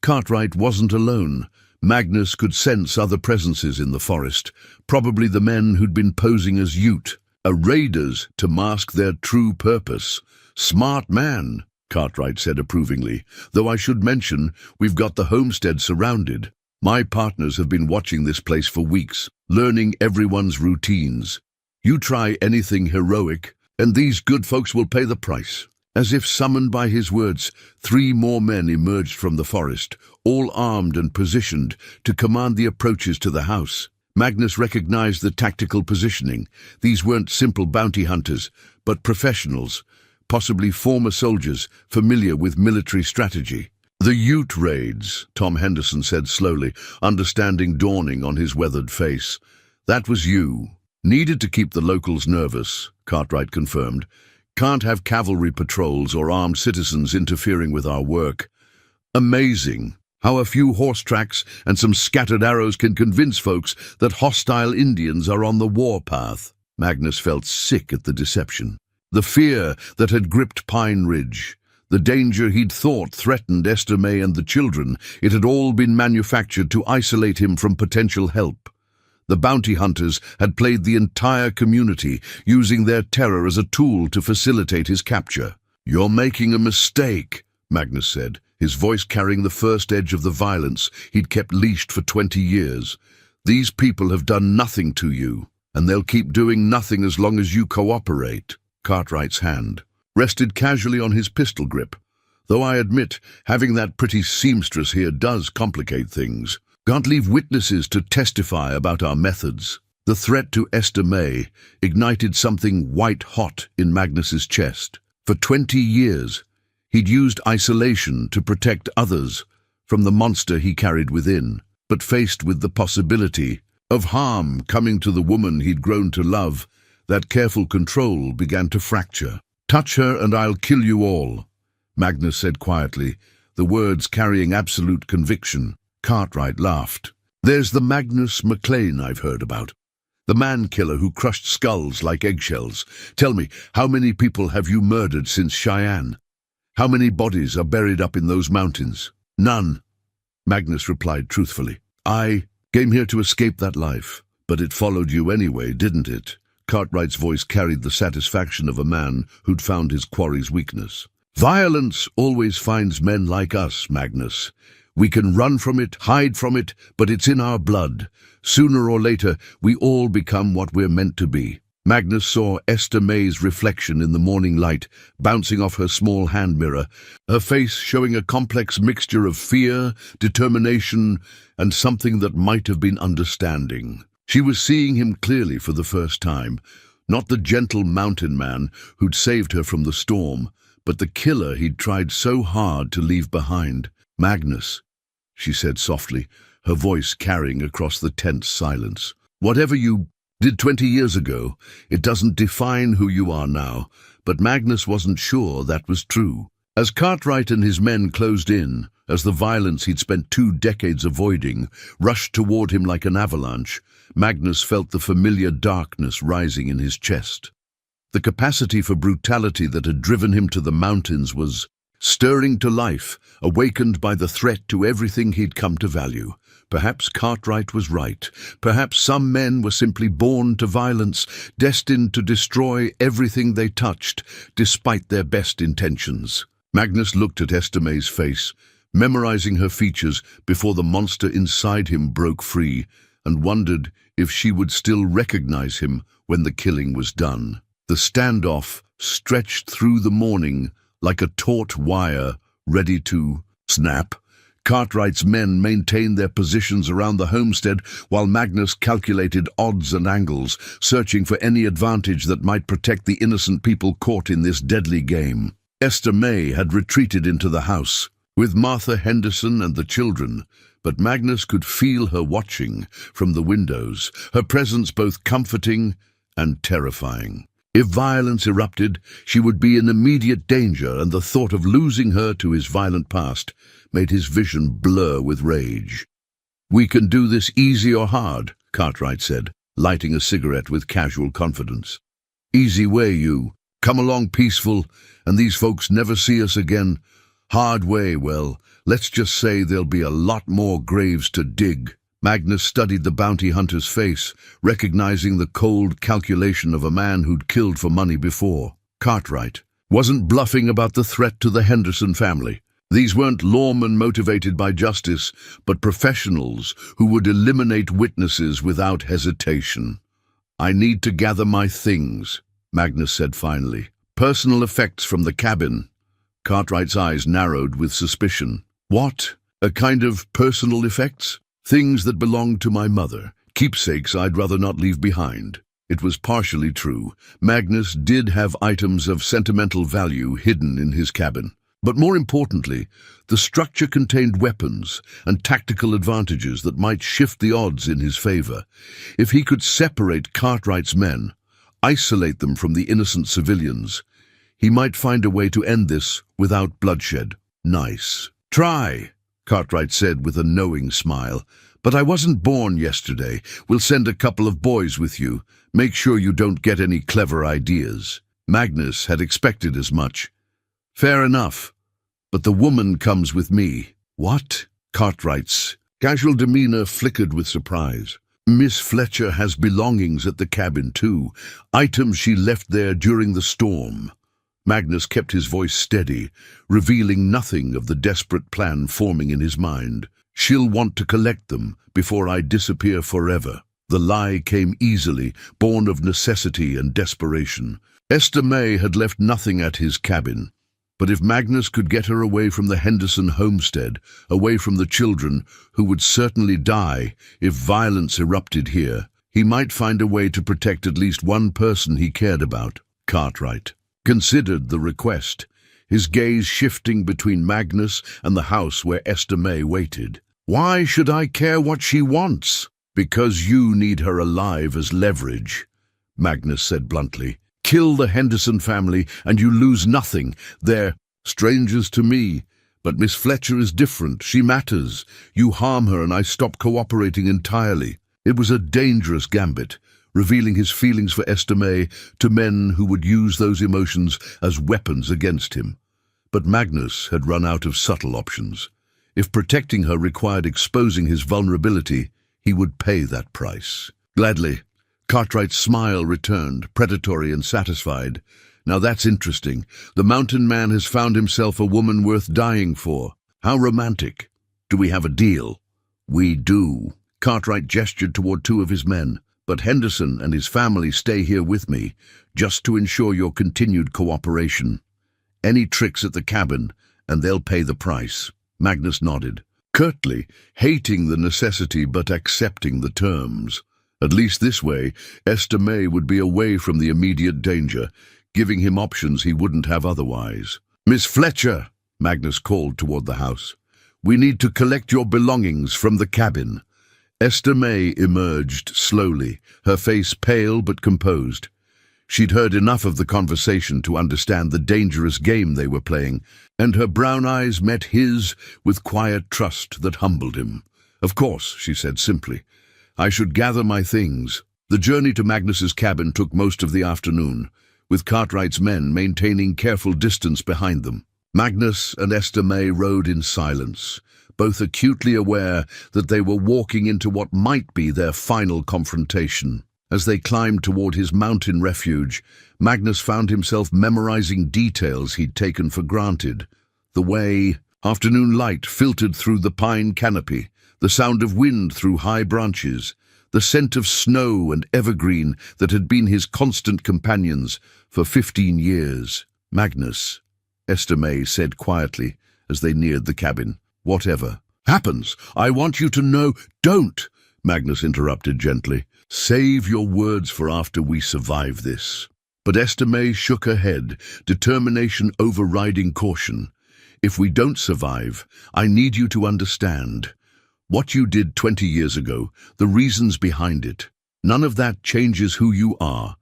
Cartwright wasn't alone. Magnus could sense other presences in the forest, probably the men who'd been posing as Ute, raiders to mask their true purpose. "Smart man," Cartwright said approvingly, "though I should mention we've got the homestead surrounded. My partners have been watching this place for weeks, learning everyone's routines. You try anything heroic, and these good folks will pay the price." As if summoned by his words, 3 more men emerged from the forest, all armed and positioned to command the approaches to the house. Magnus recognized the tactical positioning. These weren't simple bounty hunters, but professionals, possibly former soldiers familiar with military strategy. "The Ute raids," Tom Henderson said slowly, understanding dawning on his weathered face. "That was you. Needed to keep the locals nervous," Cartwright confirmed. "Can't have cavalry patrols or armed citizens interfering with our work." "Amazing," How a few horse tracks and some scattered arrows can convince folks that hostile Indians are on the warpath. Magnus felt sick at the deception. The fear that had gripped Pine Ridge, the danger he'd thought threatened Esther May and the children, it had all been manufactured to isolate him from potential help. The bounty hunters had played the entire community, using their terror as a tool to facilitate his capture. "You're making a mistake," Magnus said, his voice carrying the first edge of the violence he'd kept leashed for 20 years. "These people have done nothing to you, and they'll keep doing nothing as long as you cooperate." Cartwright's hand rested casually on his pistol grip. "Though I admit, having that pretty seamstress here does complicate things. Can't leave witnesses to testify about our methods." The threat to Esther May ignited something white-hot in Magnus's chest. For 20 years, he'd used isolation to protect others from the monster he carried within, but faced with the possibility of harm coming to the woman he'd grown to love, that careful control began to fracture. "Touch her and I'll kill you all," Magnus said quietly, the words carrying absolute conviction. Cartwright laughed. "There's the Magnus McLean I've heard about. The man-killer who crushed skulls like eggshells. Tell me, how many people have you murdered since Cheyenne? How many bodies are buried up in those mountains?" "None," Magnus replied truthfully. "I came here to escape that life, but it followed you anyway, didn't it?" Cartwright's voice carried the satisfaction of a man who'd found his quarry's weakness. "Violence always finds men like us, Magnus. We can run from it, hide from it, but it's in our blood. Sooner or later, we all become what we're meant to be." Magnus saw Esther May's reflection in the morning light, bouncing off her small hand mirror, her face showing a complex mixture of fear, determination, and something that might have been understanding. She was seeing him clearly for the first time, not the gentle mountain man who'd saved her from the storm, but the killer he'd tried so hard to leave behind. "Magnus," she said softly, her voice carrying across the tense silence. "Whatever you did 20 years ago, it doesn't define who you are now." But Magnus wasn't sure that was true. As Cartwright and his men closed in, as the violence he'd spent 2 decades avoiding rushed toward him like an avalanche, Magnus felt the familiar darkness rising in his chest. The capacity for brutality that had driven him to the mountains was stirring to life, awakened by the threat to everything he'd come to value. Perhaps Cartwright was right. Perhaps some men were simply born to violence, destined to destroy everything they touched, despite their best intentions. Magnus looked at Esther May's face, memorizing her features before the monster inside him broke free, and wondered if she would still recognize him when the killing was done. The standoff stretched through the morning like a taut wire ready to snap. Cartwright's men maintained their positions around the homestead while Magnus calculated odds and angles, searching for any advantage that might protect the innocent people caught in this deadly game. Esther May had retreated into the house, with Martha Henderson and the children, but Magnus could feel her watching from the windows, her presence both comforting and terrifying. If violence erupted, she would be in immediate danger, and the thought of losing her to his violent past made his vision blur with rage. "We can do this easy or hard," Cartwright said, lighting a cigarette with casual confidence. "Easy way, you. Come along peaceful, and these folks never see us again. Hard way, well, let's just say there'll be a lot more graves to dig." Magnus studied the bounty hunter's face, recognizing the cold calculation of a man who'd killed for money before. Cartwright wasn't bluffing about the threat to the Henderson family. These weren't lawmen motivated by justice, but professionals who would eliminate witnesses without hesitation. "I need to gather my things," Magnus said finally. "Personal effects from the cabin." Cartwright's eyes narrowed with suspicion. "What? A kind of personal effects?" "Things that belonged to my mother, keepsakes I'd rather not leave behind." It was partially true. Magnus did have items of sentimental value hidden in his cabin. But more importantly, the structure contained weapons and tactical advantages that might shift the odds in his favor. If he could separate Cartwright's men, isolate them from the innocent civilians, he might find a way to end this without bloodshed. "Nice. Try," Cartwright said with a knowing smile. "But I wasn't born yesterday. We'll send a couple of boys with you. Make sure you don't get any clever ideas." Magnus had expected as much. "Fair enough. But the woman comes with me." "What?" Cartwright's casual demeanor flickered with surprise. "Miss Fletcher has belongings at the cabin too, items she left there during the storm." Magnus kept his voice steady, revealing nothing of the desperate plan forming in his mind. "She'll want to collect them before I disappear forever." The lie came easily, born of necessity and desperation. Esther May had left nothing at his cabin. But if Magnus could get her away from the Henderson homestead, away from the children, who would certainly die if violence erupted here, he might find a way to protect at least one person he cared about. Cartwright considered the request, his gaze shifting between Magnus and the house where Esther May waited. "Why should I care what she wants?" "Because you need her alive as leverage," Magnus said bluntly. "Kill the Henderson family and you lose nothing. They're strangers to me. But Miss Fletcher is different. She matters. You harm her and I stop cooperating entirely." It was a dangerous gambit, revealing his feelings for Esther May to men who would use those emotions as weapons against him. But Magnus had run out of subtle options. If protecting her required exposing his vulnerability, he would pay that price. Gladly. Cartwright's smile returned, predatory and satisfied. "Now that's interesting. The mountain man has found himself a woman worth dying for. How romantic. Do we have a deal?" "We do." Cartwright gestured toward two of his men. "But Henderson and his family stay here with me, just to ensure your continued cooperation. Any tricks at the cabin, and they'll pay the price." Magnus nodded, curtly, hating the necessity but accepting the terms. At least this way, Esther May would be away from the immediate danger, giving him options he wouldn't have otherwise. "Miss Fletcher," Magnus called toward the house, "we need to collect your belongings from the cabin." Esther May emerged slowly, her face pale but composed. She'd heard enough of the conversation to understand the dangerous game they were playing, and her brown eyes met his with quiet trust that humbled him. "Of course," she said simply. "I should gather my things." The journey to Magnus's cabin took most of the afternoon, with Cartwright's men maintaining careful distance behind them. Magnus and Esther May rode in silence, both acutely aware that they were walking into what might be their final confrontation. As they climbed toward his mountain refuge, Magnus found himself memorizing details he'd taken for granted. The way afternoon light filtered through the pine canopy, the sound of wind through high branches, the scent of snow and evergreen that had been his constant companions for 15 years. "Magnus," Esther May said quietly as they neared the cabin, "whatever happens, I want you to know—" "Don't!" Magnus interrupted gently. "Save your words for after we survive this." But Esther May shook her head, determination overriding caution. "If we don't survive, I need you to understand. What you did 20 years ago, the reasons behind it, none of that changes who you are.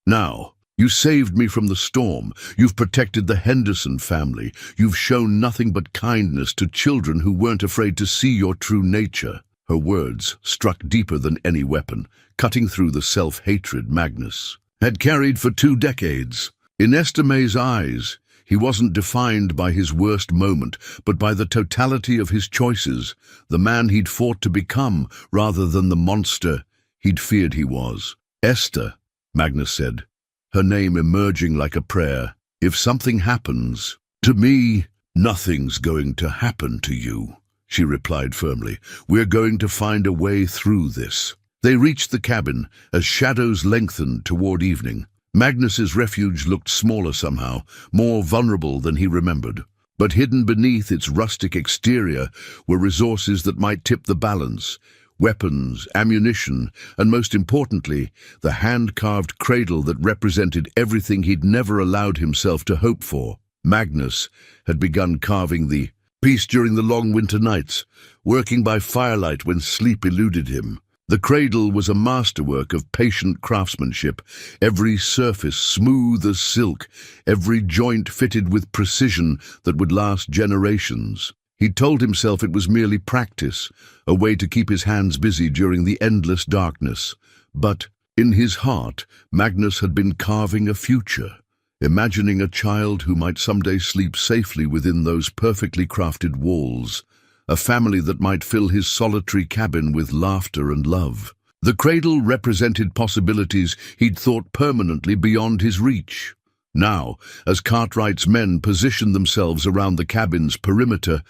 Now, you saved me from the storm. You've protected the Henderson family. You've shown nothing but kindness to children who weren't afraid to see your true nature." Her words struck deeper than any weapon, cutting through the self-hatred Magnus had carried for 2 decades. In Esther May's eyes, he wasn't defined by his worst moment, but by the totality of his choices, the man he'd fought to become rather than the monster he'd feared he was. "Esther," Magnus said, her name emerging like a prayer, "if something happens to me, nothing's going to happen to you," she replied firmly. "We're going to find a way through this." They reached the cabin as shadows lengthened toward evening. Magnus's refuge looked smaller somehow, more vulnerable than he remembered. But hidden beneath its rustic exterior were resources that might tip the balance: weapons, ammunition, and most importantly, the hand-carved cradle that represented everything he'd never allowed himself to hope for. Magnus had begun carving the piece during the long winter nights, working by firelight when sleep eluded him. The cradle was a masterwork of patient craftsmanship, every surface smooth as silk, every joint fitted with precision that would last generations. He'd told himself it was merely practice, a way to keep his hands busy during the endless darkness. But in his heart, Magnus had been carving a future, imagining a child who might someday sleep safely within those perfectly crafted walls, a family that might fill his solitary cabin with laughter and love. The cradle represented possibilities he'd thought permanently beyond his reach. Now, as Cartwright's men positioned themselves around the cabin's perimeter,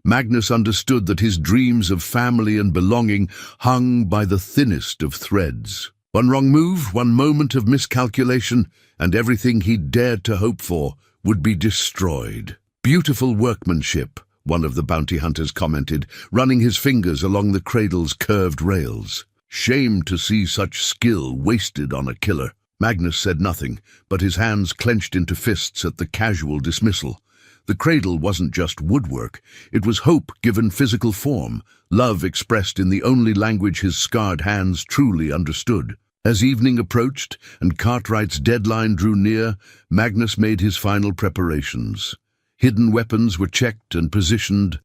Magnus understood that his dreams of family and belonging hung by the thinnest of threads. One wrong move, one moment of miscalculation, and everything he'd dared to hope for would be destroyed. "Beautiful workmanship," one of the bounty hunters commented, running his fingers along the cradle's curved rails. "Shame to see such skill wasted on a killer." Magnus said nothing, but his hands clenched into fists at the casual dismissal. The cradle wasn't just woodwork, it was hope given physical form, love expressed in the only language his scarred hands truly understood. As evening approached and Cartwright's deadline drew near, Magnus made his final preparations. Hidden weapons were checked and positioned,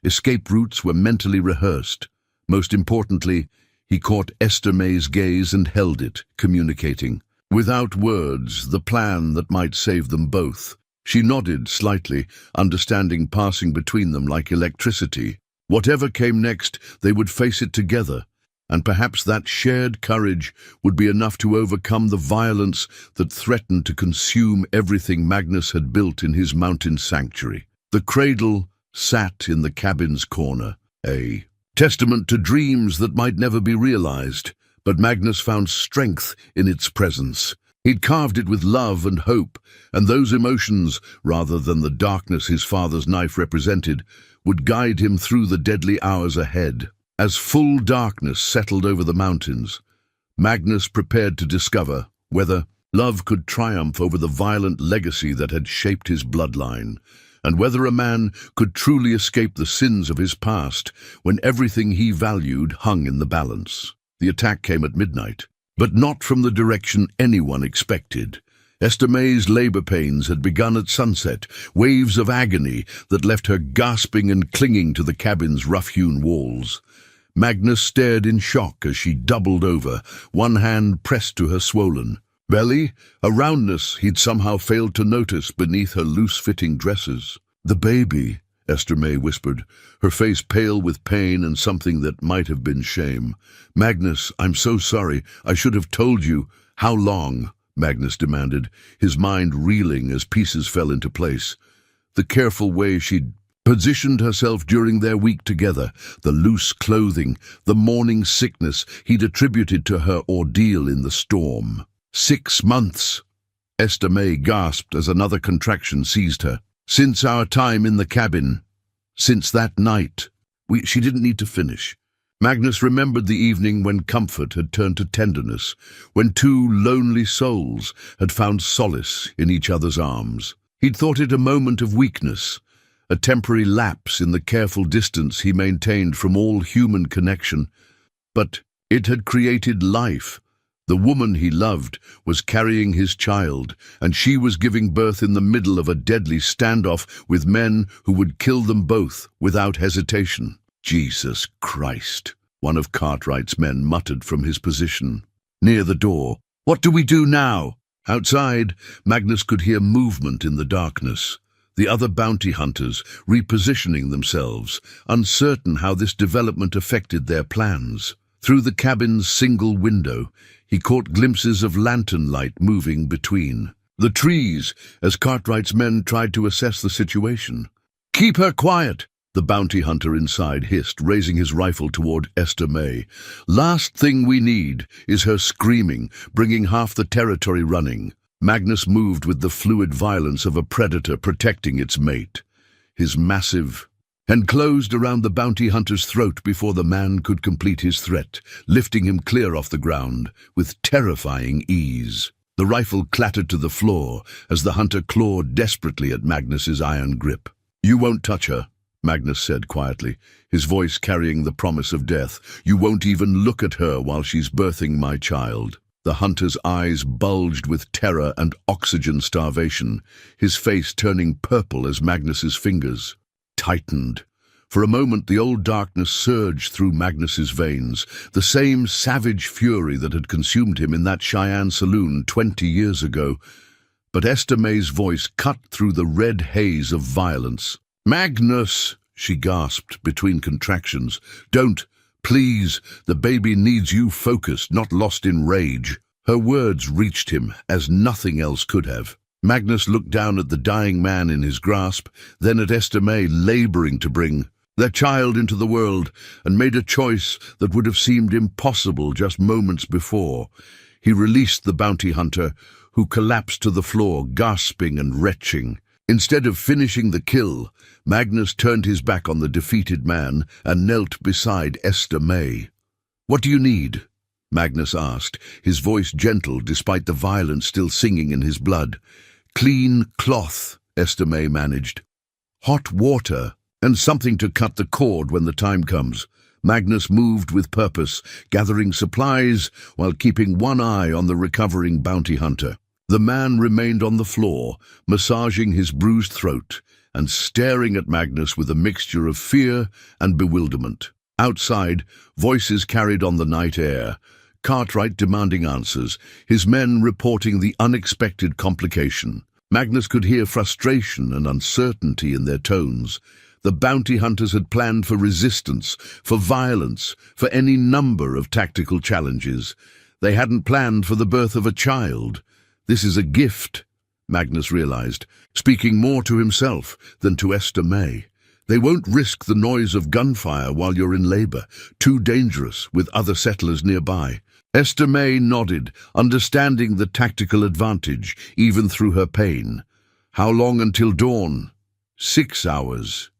escape routes were mentally rehearsed. Most importantly, he caught Esther May's gaze and held it, communicating. Without words, the plan that might save them both. She nodded slightly, understanding passing between them like electricity. Whatever came next, they would face it together, and perhaps that shared courage would be enough to overcome the violence that threatened to consume everything Magnus had built in his mountain sanctuary. The cradle sat in the cabin's corner, a testament to dreams that might never be realized. But Magnus found strength in its presence. He'd carved it with love and hope, and those emotions, rather than the darkness his father's knife represented, would guide him through the deadly hours ahead. As full darkness settled over the mountains, Magnus prepared to discover whether love could triumph over the violent legacy that had shaped his bloodline, and whether a man could truly escape the sins of his past when everything he valued hung in the balance. The attack came at midnight, but not from the direction anyone expected. Esther May's labor pains had begun at sunset, waves of agony that left her gasping and clinging to the cabin's rough-hewn walls. Magnus stared in shock as she doubled over, one hand pressed to her swollen belly, a roundness he'd somehow failed to notice beneath her loose-fitting dresses. "The baby," Esther May whispered, her face pale with pain and something that might have been shame. "Magnus, I'm so sorry. I should have told you." "How long?" Magnus demanded, his mind reeling as pieces fell into place. The careful way she'd positioned herself during their week together, the loose clothing, the morning sickness he'd attributed to her ordeal in the storm. 6 months. Esther May gasped as another contraction seized her. "Since our time in the cabin. Since that night." She didn't need to finish. Magnus remembered the evening when comfort had turned to tenderness, when two lonely souls had found solace in each other's arms. He'd thought it a moment of weakness, a temporary lapse in the careful distance he maintained from all human connection. But it had created life. The woman he loved was carrying his child, and she was giving birth in the middle of a deadly standoff with men who would kill them both without hesitation. "Jesus Christ," one of Cartwright's men muttered from his position near the door. "What do we do now?" Outside, Magnus could hear movement in the darkness. The other bounty hunters repositioning themselves, uncertain how this development affected their plans. Through the cabin's single window, he caught glimpses of lantern light moving between the trees as Cartwright's men tried to assess the situation. "Keep her quiet," the bounty hunter inside hissed, raising his rifle toward Esther May. "Last thing we need is her screaming, bringing half the territory running." Magnus moved with the fluid violence of a predator protecting its mate. His massive hand closed around the bounty hunter's throat before the man could complete his threat, lifting him clear off the ground with terrifying ease. The rifle clattered to the floor as the hunter clawed desperately at Magnus's iron grip. "You won't touch her," Magnus said quietly, his voice carrying the promise of death. "You won't even look at her while she's birthing my child." The hunter's eyes bulged with terror and oxygen starvation, his face turning purple as Magnus's fingers tightened. For a moment the old darkness surged through Magnus's veins, the same savage fury that had consumed him in that Cheyenne saloon 20 years ago. But Esther May's voice cut through the red haze of violence. "Magnus!" she gasped between contractions. "Don't! Please! The baby needs you focused, not lost in rage." Her words reached him as nothing else could have. Magnus looked down at the dying man in his grasp, then at Esther May laboring to bring their child into the world, and made a choice that would have seemed impossible just moments before. He released the bounty hunter, who collapsed to the floor, gasping and retching. Instead of finishing the kill, Magnus turned his back on the defeated man and knelt beside Esther May. "What do you need?" Magnus asked, his voice gentle despite the violence still singing in his blood. "Clean cloth," Esther May managed. "Hot water, and something to cut the cord when the time comes." Magnus moved with purpose, gathering supplies while keeping one eye on the recovering bounty hunter. The man remained on the floor, massaging his bruised throat and staring at Magnus with a mixture of fear and bewilderment. Outside, voices carried on the night air, Cartwright demanding answers, his men reporting the unexpected complication. Magnus could hear frustration and uncertainty in their tones. The bounty hunters had planned for resistance, for violence, for any number of tactical challenges. They hadn't planned for the birth of a child. "This is a gift," Magnus realized, speaking more to himself than to Esther May. "They won't risk the noise of gunfire while you're in labor, too dangerous with other settlers nearby." Esther May nodded, understanding the tactical advantage, even through her pain. "How long until dawn?" 6 hours.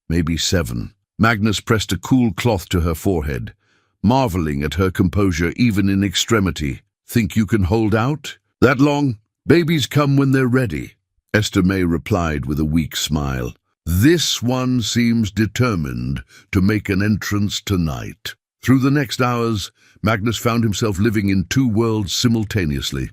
Maybe 7. Magnus pressed a cool cloth to her forehead, marveling at her composure even in extremity. "Think you can hold out? That long? Babies come when they're ready," Esther May replied with a weak smile. "This one seems determined to make an entrance tonight." Through the next hours, Magnus found himself living in 2 worlds simultaneously.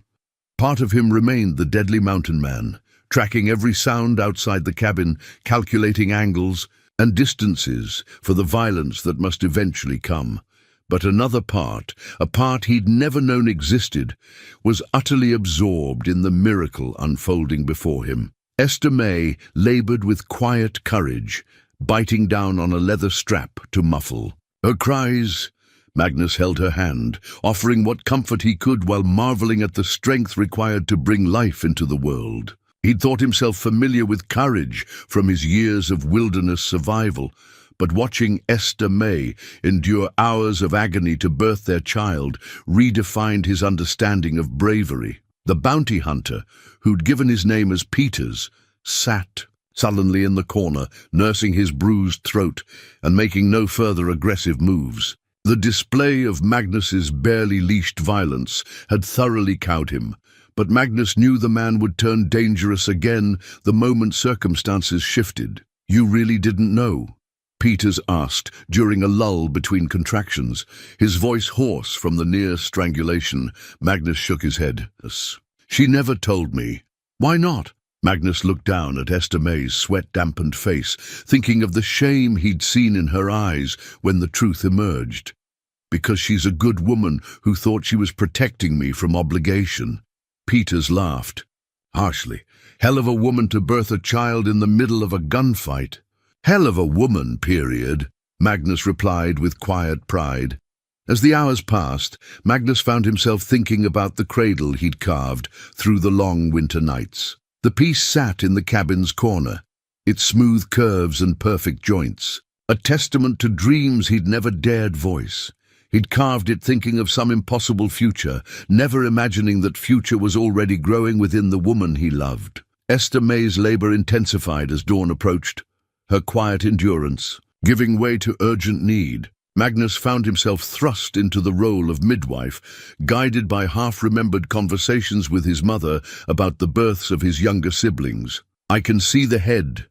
Part of him remained the deadly mountain man, tracking every sound outside the cabin, calculating angles and distances for the violence that must eventually come. But another part, a part he'd never known existed, was utterly absorbed in the miracle unfolding before him. Esther May labored with quiet courage, biting down on a leather strap to muffle her cries. Magnus held her hand, offering what comfort he could while marveling at the strength required to bring life into the world. He'd thought himself familiar with courage from his years of wilderness survival, but watching Esther May endure hours of agony to birth their child redefined his understanding of bravery. The bounty hunter, who'd given his name as Peters, sat sullenly in the corner, nursing his bruised throat and making no further aggressive moves. The display of Magnus's barely leashed violence had thoroughly cowed him, but Magnus knew the man would turn dangerous again the moment circumstances shifted. "You really didn't know?" Peters asked during a lull between contractions, his voice hoarse from the near strangulation. Magnus shook his head. "She never told me." "Why not?" Magnus looked down at Esther May's sweat-dampened face, thinking of the shame he'd seen in her eyes when the truth emerged. "Because she's a good woman who thought she was protecting me from obligation." Peters laughed harshly. "Hell of a woman to birth a child in the middle of a gunfight." "Hell of a woman, period," Magnus replied with quiet pride. As the hours passed, Magnus found himself thinking about the cradle he'd carved through the long winter nights. The piece sat in the cabin's corner, its smooth curves and perfect joints, a testament to dreams he'd never dared voice. He'd carved it thinking of some impossible future, never imagining that future was already growing within the woman he loved. Esther May's labor intensified as dawn approached, her quiet endurance giving way to urgent need. Magnus found himself thrust into the role of midwife, guided by half-remembered conversations with his mother about the births of his younger siblings. "I can see the head,"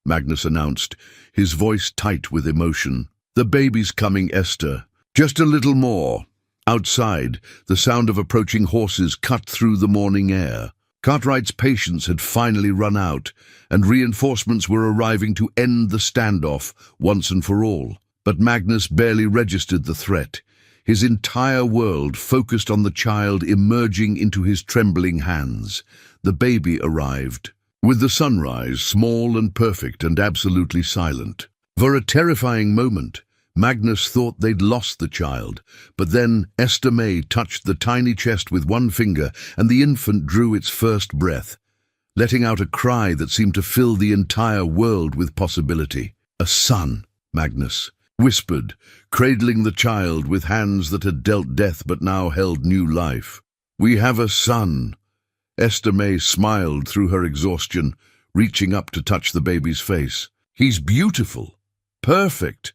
Magnus announced, his voice tight with emotion. "The baby's coming, Esther. Just a little more." Outside, the sound of approaching horses cut through the morning air. Cartwright's patience had finally run out, and reinforcements were arriving to end the standoff once and for all. But Magnus barely registered the threat. His entire world focused on the child emerging into his trembling hands. The baby arrived. With the sunrise, small and perfect and absolutely silent. For a terrifying moment, Magnus thought they'd lost the child, but then Esther May touched the tiny chest with one finger and the infant drew its first breath, letting out a cry that seemed to fill the entire world with possibility. "A son," Magnus whispered, cradling the child with hands that had dealt death but now held new life. "We have a son." Esther May smiled through her exhaustion, reaching up to touch the baby's face. "He's beautiful. Perfect."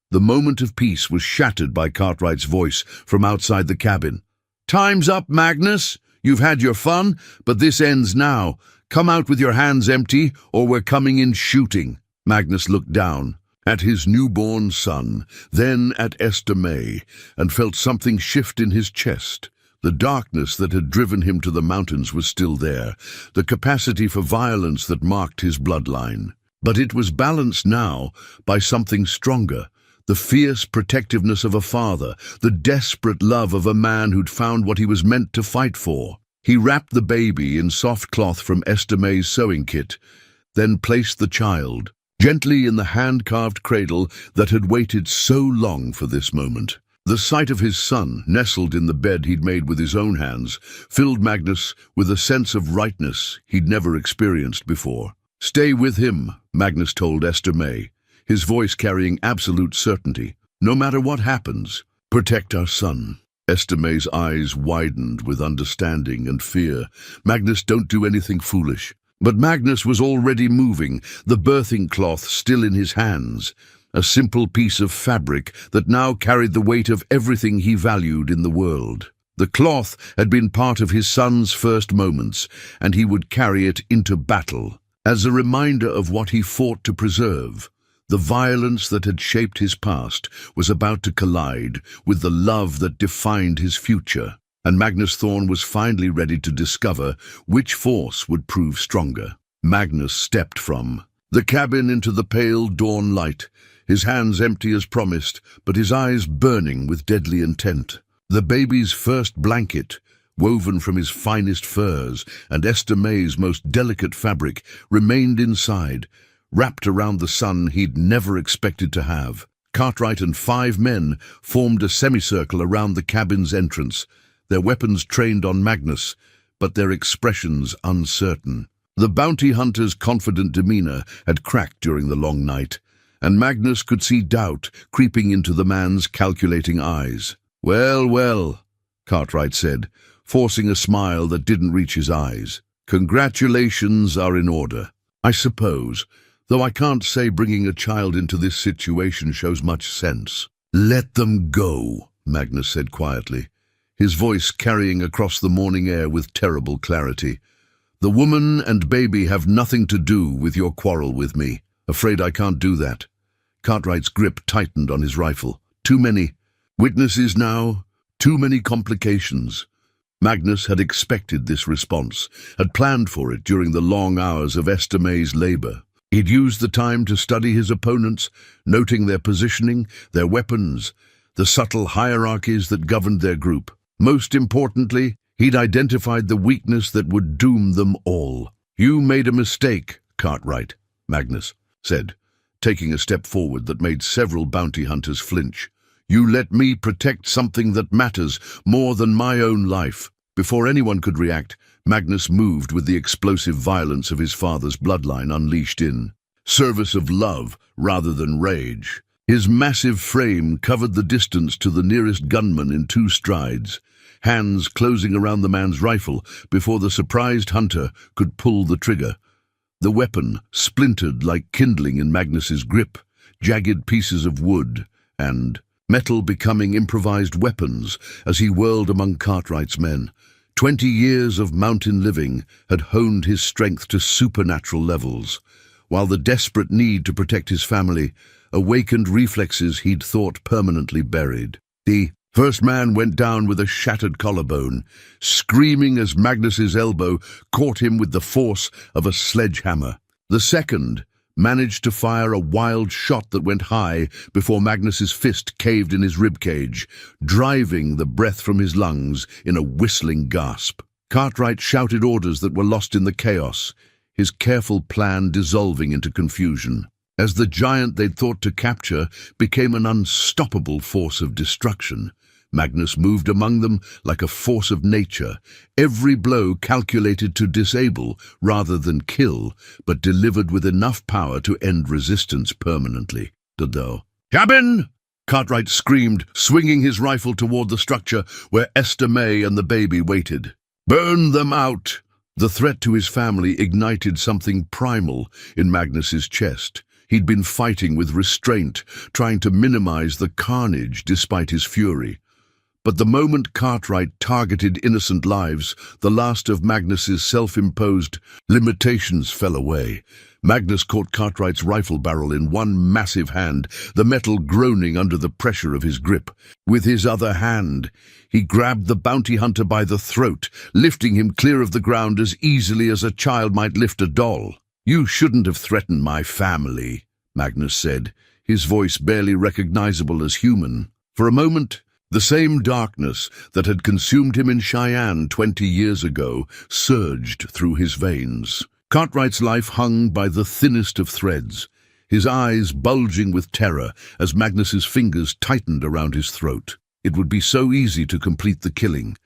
The moment of peace was shattered by Cartwright's voice from outside the cabin. "Time's up, Magnus. You've had your fun, but this ends now. Come out with your hands empty, or we're coming in shooting." Magnus looked down at his newborn son, then at Esther May, and felt something shift in his chest. The darkness that had driven him to the mountains was still there, the capacity for violence that marked his bloodline. But it was balanced now by something stronger. The fierce protectiveness of a father, the desperate love of a man who'd found what he was meant to fight for. He wrapped the baby in soft cloth from Esther May's sewing kit, then placed the child gently in the hand-carved cradle that had waited so long for this moment. The sight of his son, nestled in the bed he'd made with his own hands, filled Magnus with a sense of rightness he'd never experienced before. "Stay with him," Magnus told Esther May, his voice carrying absolute certainty. "No matter what happens, protect our son." Esther May's eyes widened with understanding and fear. "Magnus, don't do anything foolish." But Magnus was already moving, the birthing cloth still in his hands, a simple piece of fabric that now carried the weight of everything he valued in the world. The cloth had been part of his son's first moments, and he would carry it into battle, as a reminder of what he fought to preserve. The violence that had shaped his past was about to collide with the love that defined his future, and Magnus Thorne was finally ready to discover which force would prove stronger. Magnus stepped from the cabin into the pale dawn light, his hands empty as promised, but his eyes burning with deadly intent. The baby's first blanket, woven from his finest furs and Esther May's most delicate fabric, remained inside, wrapped around the son he'd never expected to have. Cartwright and 5 men formed a semicircle around the cabin's entrance, their weapons trained on Magnus, but their expressions uncertain. The bounty hunter's confident demeanor had cracked during the long night, and Magnus could see doubt creeping into the man's calculating eyes. "Well, well," Cartwright said, forcing a smile that didn't reach his eyes. "Congratulations are in order, I suppose, though I can't say bringing a child into this situation shows much sense." "Let them go," Magnus said quietly, his voice carrying across the morning air with terrible clarity. "The woman and baby have nothing to do with your quarrel with me. Afraid I can't do that." Cartwright's grip tightened on his rifle. Too many witnesses now, too many complications. Magnus had expected this response, had planned for it during the long hours of Esther May's labor. He'd used the time to study his opponents, noting their positioning, their weapons, the subtle hierarchies that governed their group. Most importantly, he'd identified the weakness that would doom them all. "You made a mistake, Cartwright," Magnus said, taking a step forward that made several bounty hunters flinch. "You let me protect something that matters more than my own life." Before anyone could react, Magnus moved with the explosive violence of his father's bloodline unleashed in service of love rather than rage. His massive frame covered the distance to the nearest gunman in 2 strides, hands closing around the man's rifle before the surprised hunter could pull the trigger. The weapon splintered like kindling in Magnus's grip, jagged pieces of wood and metal becoming improvised weapons as he whirled among Cartwright's men. 20 years of mountain living had honed his strength to supernatural levels, while the desperate need to protect his family awakened reflexes he'd thought permanently buried. The First man went down with a shattered collarbone, screaming as Magnus's elbow caught him with the force of a sledgehammer. The second managed to fire a wild shot that went high before Magnus's fist caved in his ribcage, driving the breath from his lungs in a whistling gasp. Cartwright shouted orders that were lost in the chaos, his careful plan dissolving into confusion, as the giant they'd thought to capture became an unstoppable force of destruction. Magnus moved among them like a force of nature, every blow calculated to disable rather than kill, but delivered with enough power to end resistance permanently. "Cabin!" Cartwright screamed, swinging his rifle toward the structure where Esther May and the baby waited. "Burn them out!" The threat to his family ignited something primal in Magnus's chest. He'd been fighting with restraint, trying to minimize the carnage despite his fury. But the moment Cartwright targeted innocent lives, the last of Magnus's self-imposed limitations fell away. Magnus caught Cartwright's rifle barrel in one massive hand, the metal groaning under the pressure of his grip. With his other hand, he grabbed the bounty hunter by the throat, lifting him clear of the ground as easily as a child might lift a doll. "You shouldn't have threatened my family," Magnus said, his voice barely recognizable as human. For a moment, the same darkness that had consumed him in Cheyenne 20 years ago surged through his veins. Cartwright's life hung by the thinnest of threads, his eyes bulging with terror as Magnus's fingers tightened around his throat. It would be so easy to complete the killing,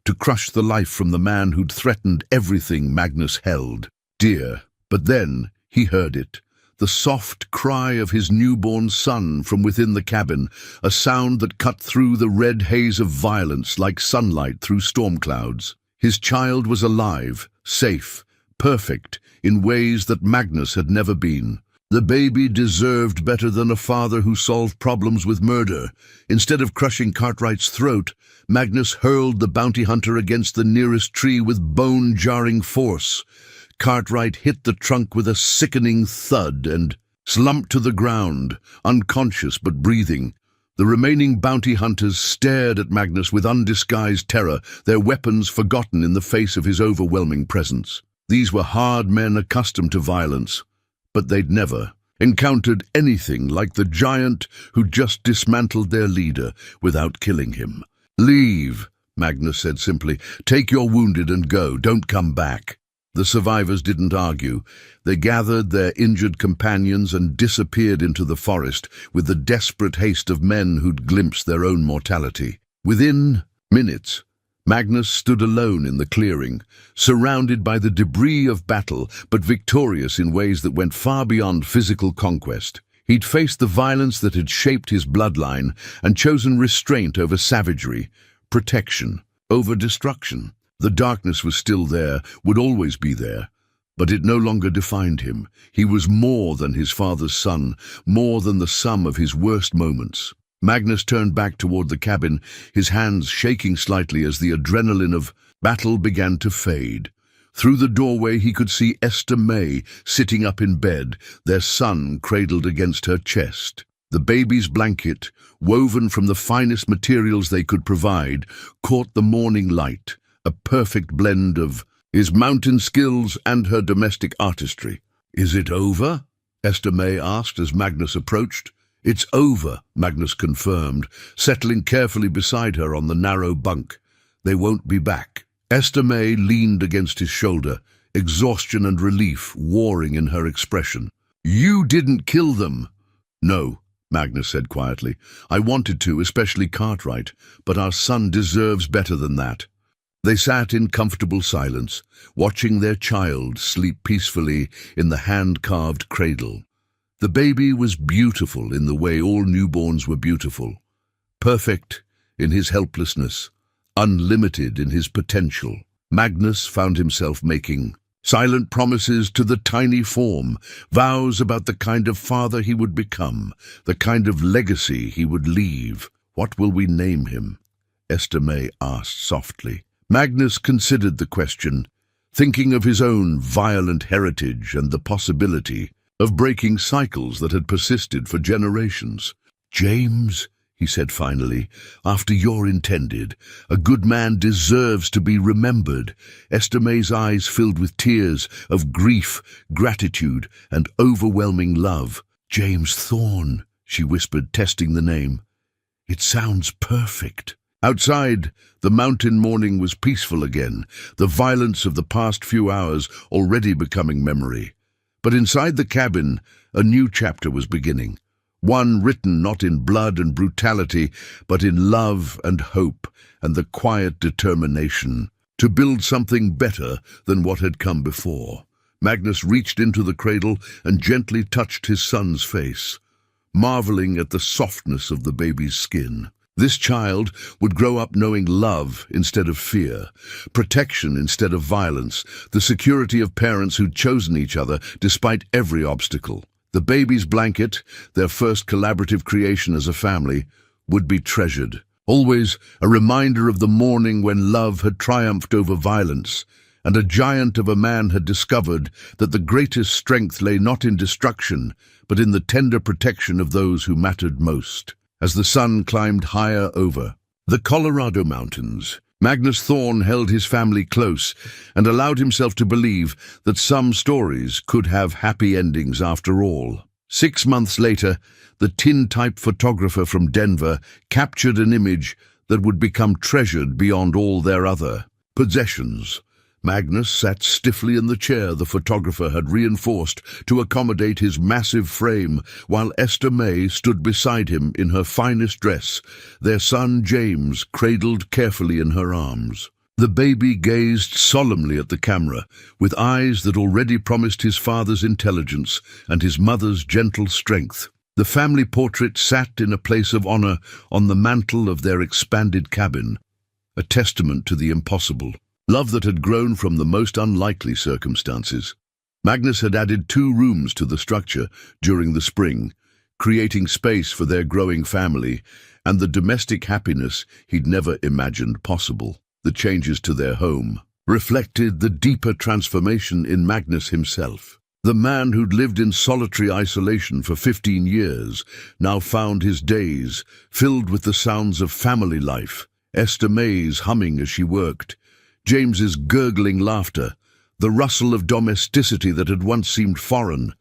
to crush the life from the man who'd threatened everything Magnus held dear. But then he heard it. The soft cry of his newborn son from within the cabin, a sound that cut through the red haze of violence like sunlight through storm clouds. His child was alive, safe, perfect, in ways that Magnus had never been. The baby deserved better than a father who solved problems with murder. Instead of crushing Cartwright's throat, Magnus hurled the bounty hunter against the nearest tree with bone-jarring force. Cartwright hit the trunk with a sickening thud and slumped to the ground, unconscious but breathing. The remaining bounty hunters stared at Magnus with undisguised terror, their weapons forgotten in the face of his overwhelming presence. These were hard men accustomed to violence, but they'd never encountered anything like the giant who just dismantled their leader without killing him. "Leave," Magnus said simply. "Take your wounded and go. Don't come back." The survivors didn't argue. They gathered their injured companions and disappeared into the forest with the desperate haste of men who'd glimpsed their own mortality. Within minutes, Magnus stood alone in the clearing, surrounded by the debris of battle, but victorious in ways that went far beyond physical conquest. He'd faced the violence that had shaped his bloodline and chosen restraint over savagery, protection over destruction. The darkness was still there, would always be there, but it no longer defined him. He was more than his father's son, more than the sum of his worst moments. Magnus turned back toward the cabin, his hands shaking slightly as the adrenaline of battle began to fade. Through the doorway he could see Esther May sitting up in bed, their son cradled against her chest. The baby's blanket, woven from the finest materials they could provide, caught the morning light, a perfect blend of his mountain skills and her domestic artistry. "Is it over?" Esther May asked as Magnus approached. "It's over," Magnus confirmed, settling carefully beside her on the narrow bunk. "They won't be back." Esther May leaned against his shoulder, exhaustion and relief warring in her expression. "You didn't kill them." "No," Magnus said quietly. "I wanted to, especially Cartwright, but our son deserves better than that." They sat in comfortable silence, watching their child sleep peacefully in the hand-carved cradle. The baby was beautiful in the way all newborns were beautiful. Perfect in his helplessness, unlimited in his potential. Magnus found himself making silent promises to the tiny form, vows about the kind of father he would become, the kind of legacy he would leave. "What will we name him?" Esther May asked softly. Magnus considered the question, thinking of his own violent heritage and the possibility of breaking cycles that had persisted for generations. "James," he said finally, "after you're intended. A good man deserves to be remembered." Esther May's eyes filled with tears of grief, gratitude, and overwhelming love. "James Thorne," she whispered, testing the name. "It sounds perfect." Outside, the mountain morning was peaceful again, the violence of the past few hours already becoming memory. But inside the cabin, a new chapter was beginning. One written not in blood and brutality, but in love and hope and the quiet determination to build something better than what had come before. Magnus reached into the cradle and gently touched his son's face, marveling at the softness of the baby's skin. This child would grow up knowing love instead of fear, protection instead of violence, the security of parents who'd chosen each other despite every obstacle. The baby's blanket, their first collaborative creation as a family, would be treasured. Always a reminder of the morning when love had triumphed over violence, and a giant of a man had discovered that the greatest strength lay not in destruction, but in the tender protection of those who mattered most. As the sun climbed higher over the Colorado mountains, Magnus Thorne held his family close and allowed himself to believe that some stories could have happy endings after all. 6 months later, the tin-type photographer from Denver captured an image that would become treasured beyond all their other possessions. Magnus sat stiffly in the chair the photographer had reinforced to accommodate his massive frame, while Esther May stood beside him in her finest dress, their son James cradled carefully in her arms. The baby gazed solemnly at the camera, with eyes that already promised his father's intelligence and his mother's gentle strength. The family portrait sat in a place of honor on the mantel of their expanded cabin, a testament to the impossible. Love that had grown from the most unlikely circumstances. Magnus had added 2 rooms to the structure during the spring, creating space for their growing family and the domestic happiness he'd never imagined possible. The changes to their home reflected the deeper transformation in Magnus himself. The man who'd lived in solitary isolation for 15 years now found his days filled with the sounds of family life, Esther May's humming as she worked, James's gurgling laughter, the rustle of domesticity that had once seemed foreign,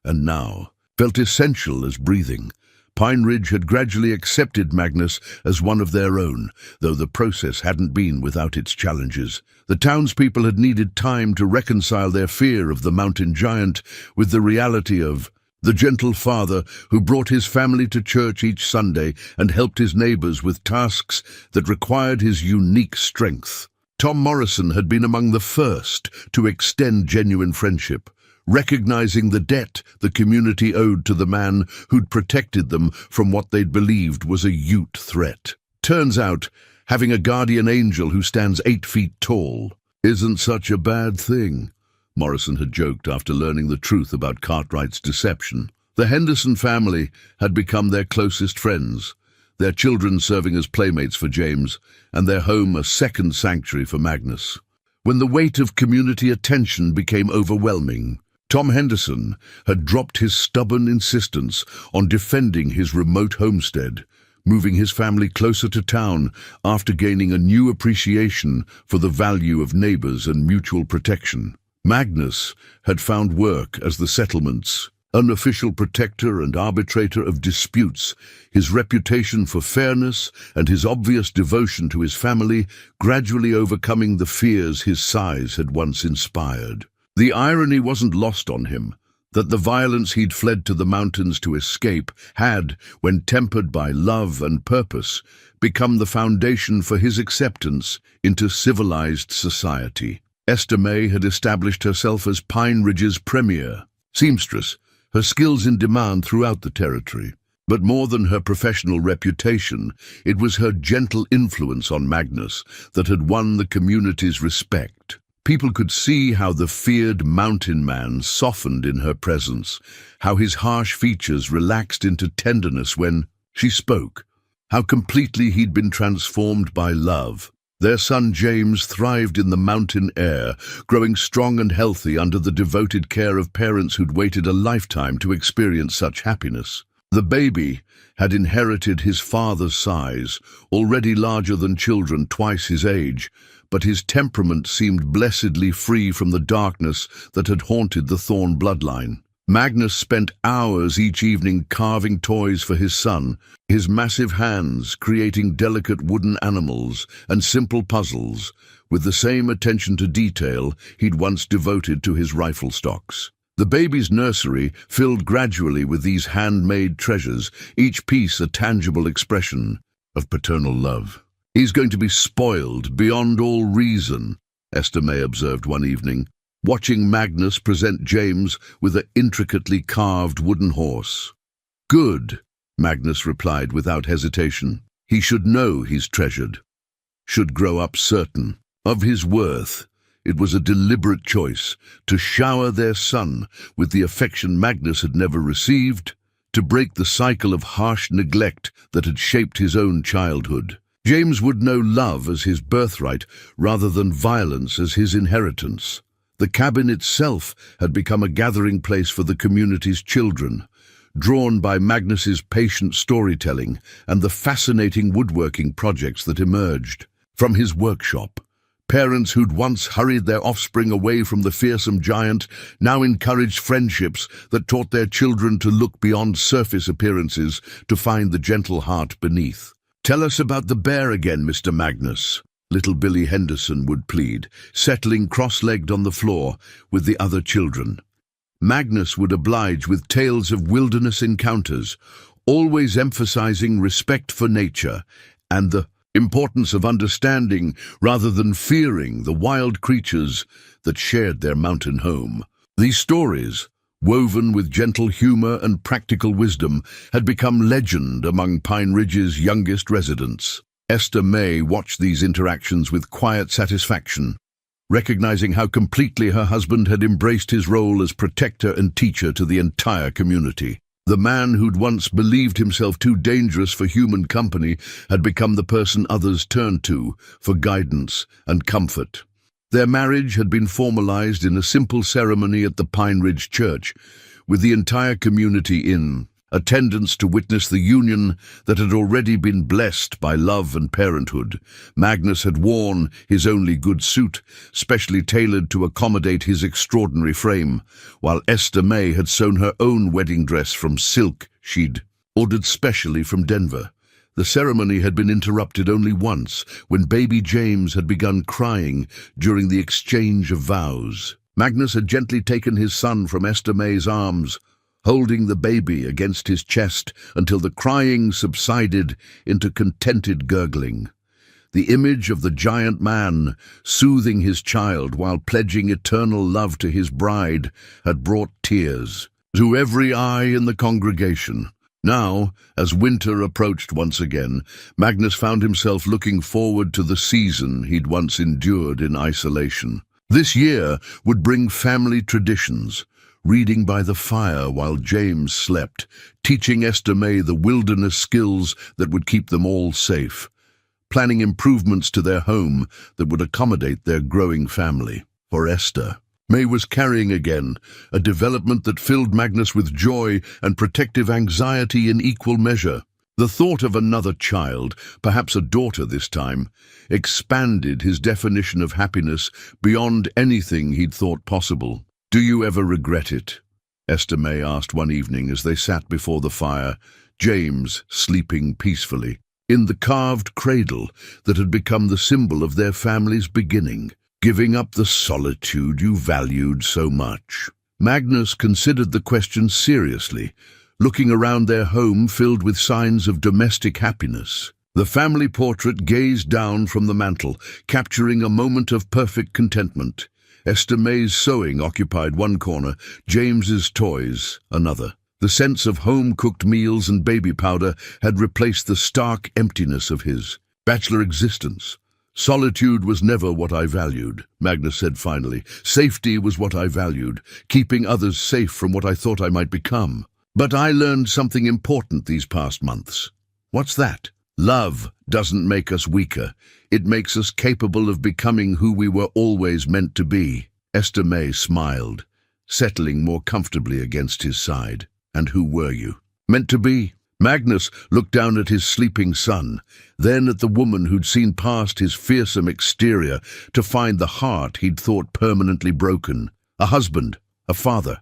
and now felt essential as breathing. Pine Ridge had gradually accepted Magnus as one of their own, though the process hadn't been without its challenges. The townspeople had needed time to reconcile their fear of the mountain giant with the reality of the gentle father who brought his family to church each Sunday and helped his neighbors with tasks that required his unique strength. Tom Morrison had been among the first to extend genuine friendship, recognizing the debt the community owed to the man who'd protected them from what they'd believed was a Ute threat. Turns out, having a guardian angel who stands 8 feet tall isn't such a bad thing, Morrison had joked after learning the truth about Cartwright's deception. The Henderson family had become their closest friends, their children serving as playmates for James, and their home a second sanctuary for Magnus. When the weight of community attention became overwhelming, Tom Henderson had dropped his stubborn insistence on defending his remote homestead, moving his family closer to town after gaining a new appreciation for the value of neighbors and mutual protection. Magnus had found work as the settlement's unofficial protector and arbitrator of disputes, his reputation for fairness and his obvious devotion to his family gradually overcoming the fears his size had once inspired. The irony wasn't lost on him that the violence he'd fled to the mountains to escape had, when tempered by love and purpose, become the foundation for his acceptance into civilized society. Esther May had established herself as Pine Ridge's premier seamstress, her skills in demand throughout the territory. But more than her professional reputation, it was her gentle influence on Magnus that had won the community's respect. People could see how the feared mountain man softened in her presence, how his harsh features relaxed into tenderness when she spoke, how completely he'd been transformed by love. Their son James thrived in the mountain air, growing strong and healthy under the devoted care of parents who'd waited a lifetime to experience such happiness. The baby had inherited his father's size, already larger than children twice his age, but his temperament seemed blessedly free from the darkness that had haunted the Thorn bloodline. Magnus spent hours each evening carving toys for his son, his massive hands creating delicate wooden animals and simple puzzles, with the same attention to detail he'd once devoted to his rifle stocks. The baby's nursery filled gradually with these handmade treasures, each piece a tangible expression of paternal love. "He's going to be spoiled beyond all reason," Esther May observed one evening, watching Magnus present James with an intricately carved wooden horse. "Good," Magnus replied without hesitation. "He should know he's treasured, should grow up certain of his worth." It was a deliberate choice to shower their son with the affection Magnus had never received, to break the cycle of harsh neglect that had shaped his own childhood. James would know love as his birthright rather than violence as his inheritance. The cabin itself had become a gathering place for the community's children, drawn by Magnus's patient storytelling and the fascinating woodworking projects that emerged from his workshop. Parents who'd once hurried their offspring away from the fearsome giant now encouraged friendships that taught their children to look beyond surface appearances to find the gentle heart beneath. "Tell us about the bear again, Mr. Magnus," little Billy Henderson would plead, settling cross-legged on the floor with the other children. Magnus would oblige with tales of wilderness encounters, always emphasizing respect for nature and the importance of understanding rather than fearing the wild creatures that shared their mountain home. These stories, woven with gentle humor and practical wisdom, had become legend among Pine Ridge's youngest residents. Esther May watched these interactions with quiet satisfaction, recognizing how completely her husband had embraced his role as protector and teacher to the entire community. The man who'd once believed himself too dangerous for human company had become the person others turned to for guidance and comfort. Their marriage had been formalized in a simple ceremony at the Pine Ridge Church, with the entire community in attendance to witness the union that had already been blessed by love and parenthood. Magnus had worn his only good suit, specially tailored to accommodate his extraordinary frame, while Esther May had sewn her own wedding dress from silk she'd ordered specially from Denver. The ceremony had been interrupted only once, when baby James had begun crying during the exchange of vows. Magnus had gently taken his son from Esther May's arms, holding the baby against his chest until the crying subsided into contented gurgling. The image of the giant man soothing his child while pledging eternal love to his bride had brought tears to every eye in the congregation. Now, as winter approached once again, Magnus found himself looking forward to the season he'd once endured in isolation. This year would bring family traditions, reading by the fire while James slept, teaching Esther May the wilderness skills that would keep them all safe, planning improvements to their home that would accommodate their growing family. For Esther, May was carrying again, a development that filled Magnus with joy and protective anxiety in equal measure. The thought of another child, perhaps a daughter this time, expanded his definition of happiness beyond anything he'd thought possible. "Do you ever regret it?" Esther May asked one evening as they sat before the fire, James sleeping peacefully, in the carved cradle that had become the symbol of their family's beginning. "Giving up the solitude you valued so much?" Magnus considered the question seriously, looking around their home filled with signs of domestic happiness. The family portrait gazed down from the mantel, capturing a moment of perfect contentment. Esther May's sewing occupied one corner, James's toys another. The sense of home-cooked meals and baby powder had replaced the stark emptiness of his bachelor existence. "Solitude was never what I valued," Magnus said finally. "Safety was what I valued, keeping others safe from what I thought I might become. But I learned something important these past months." "What's that?" "Love doesn't make us weaker. It makes us capable of becoming who we were always meant to be." Esther May smiled, settling more comfortably against his side. "And who were you?" Meant to be. Magnus looked down at his sleeping son, then at the woman who'd seen past his fearsome exterior to find the heart he'd thought permanently broken. A husband, a father,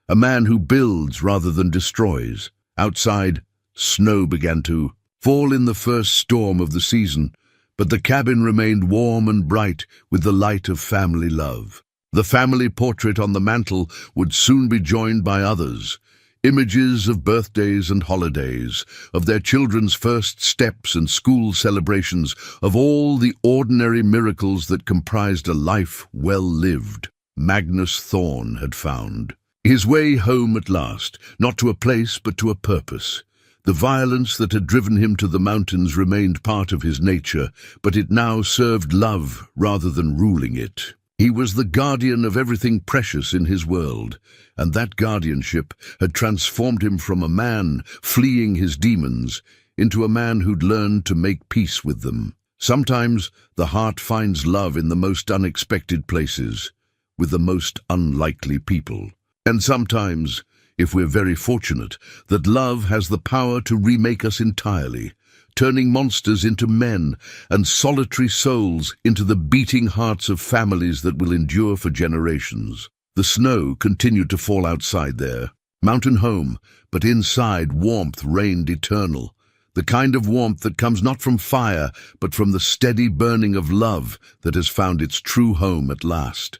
a man who builds rather than destroys. Outside, snow began to fall in the first storm of the season, but the cabin remained warm and bright with the light of family love. The family portrait on the mantel would soon be joined by others. Images of birthdays and holidays, of their children's first steps and school celebrations, of all the ordinary miracles that comprised a life well lived. Magnus Thorne had found his way home at last, not to a place but to a purpose. The violence that had driven him to the mountains remained part of his nature, but it now served love rather than ruling it. He was the guardian of everything precious in his world, and that guardianship had transformed him from a man fleeing his demons into a man who'd learned to make peace with them. Sometimes the heart finds love in the most unexpected places, with the most unlikely people. And sometimes, if we're very fortunate, that love has the power to remake us entirely, turning monsters into men and solitary souls into the beating hearts of families that will endure for generations. The snow continued to fall outside there. Mountain home, but inside warmth reigned eternal. The kind of warmth that comes not from fire, but from the steady burning of love that has found its true home at last.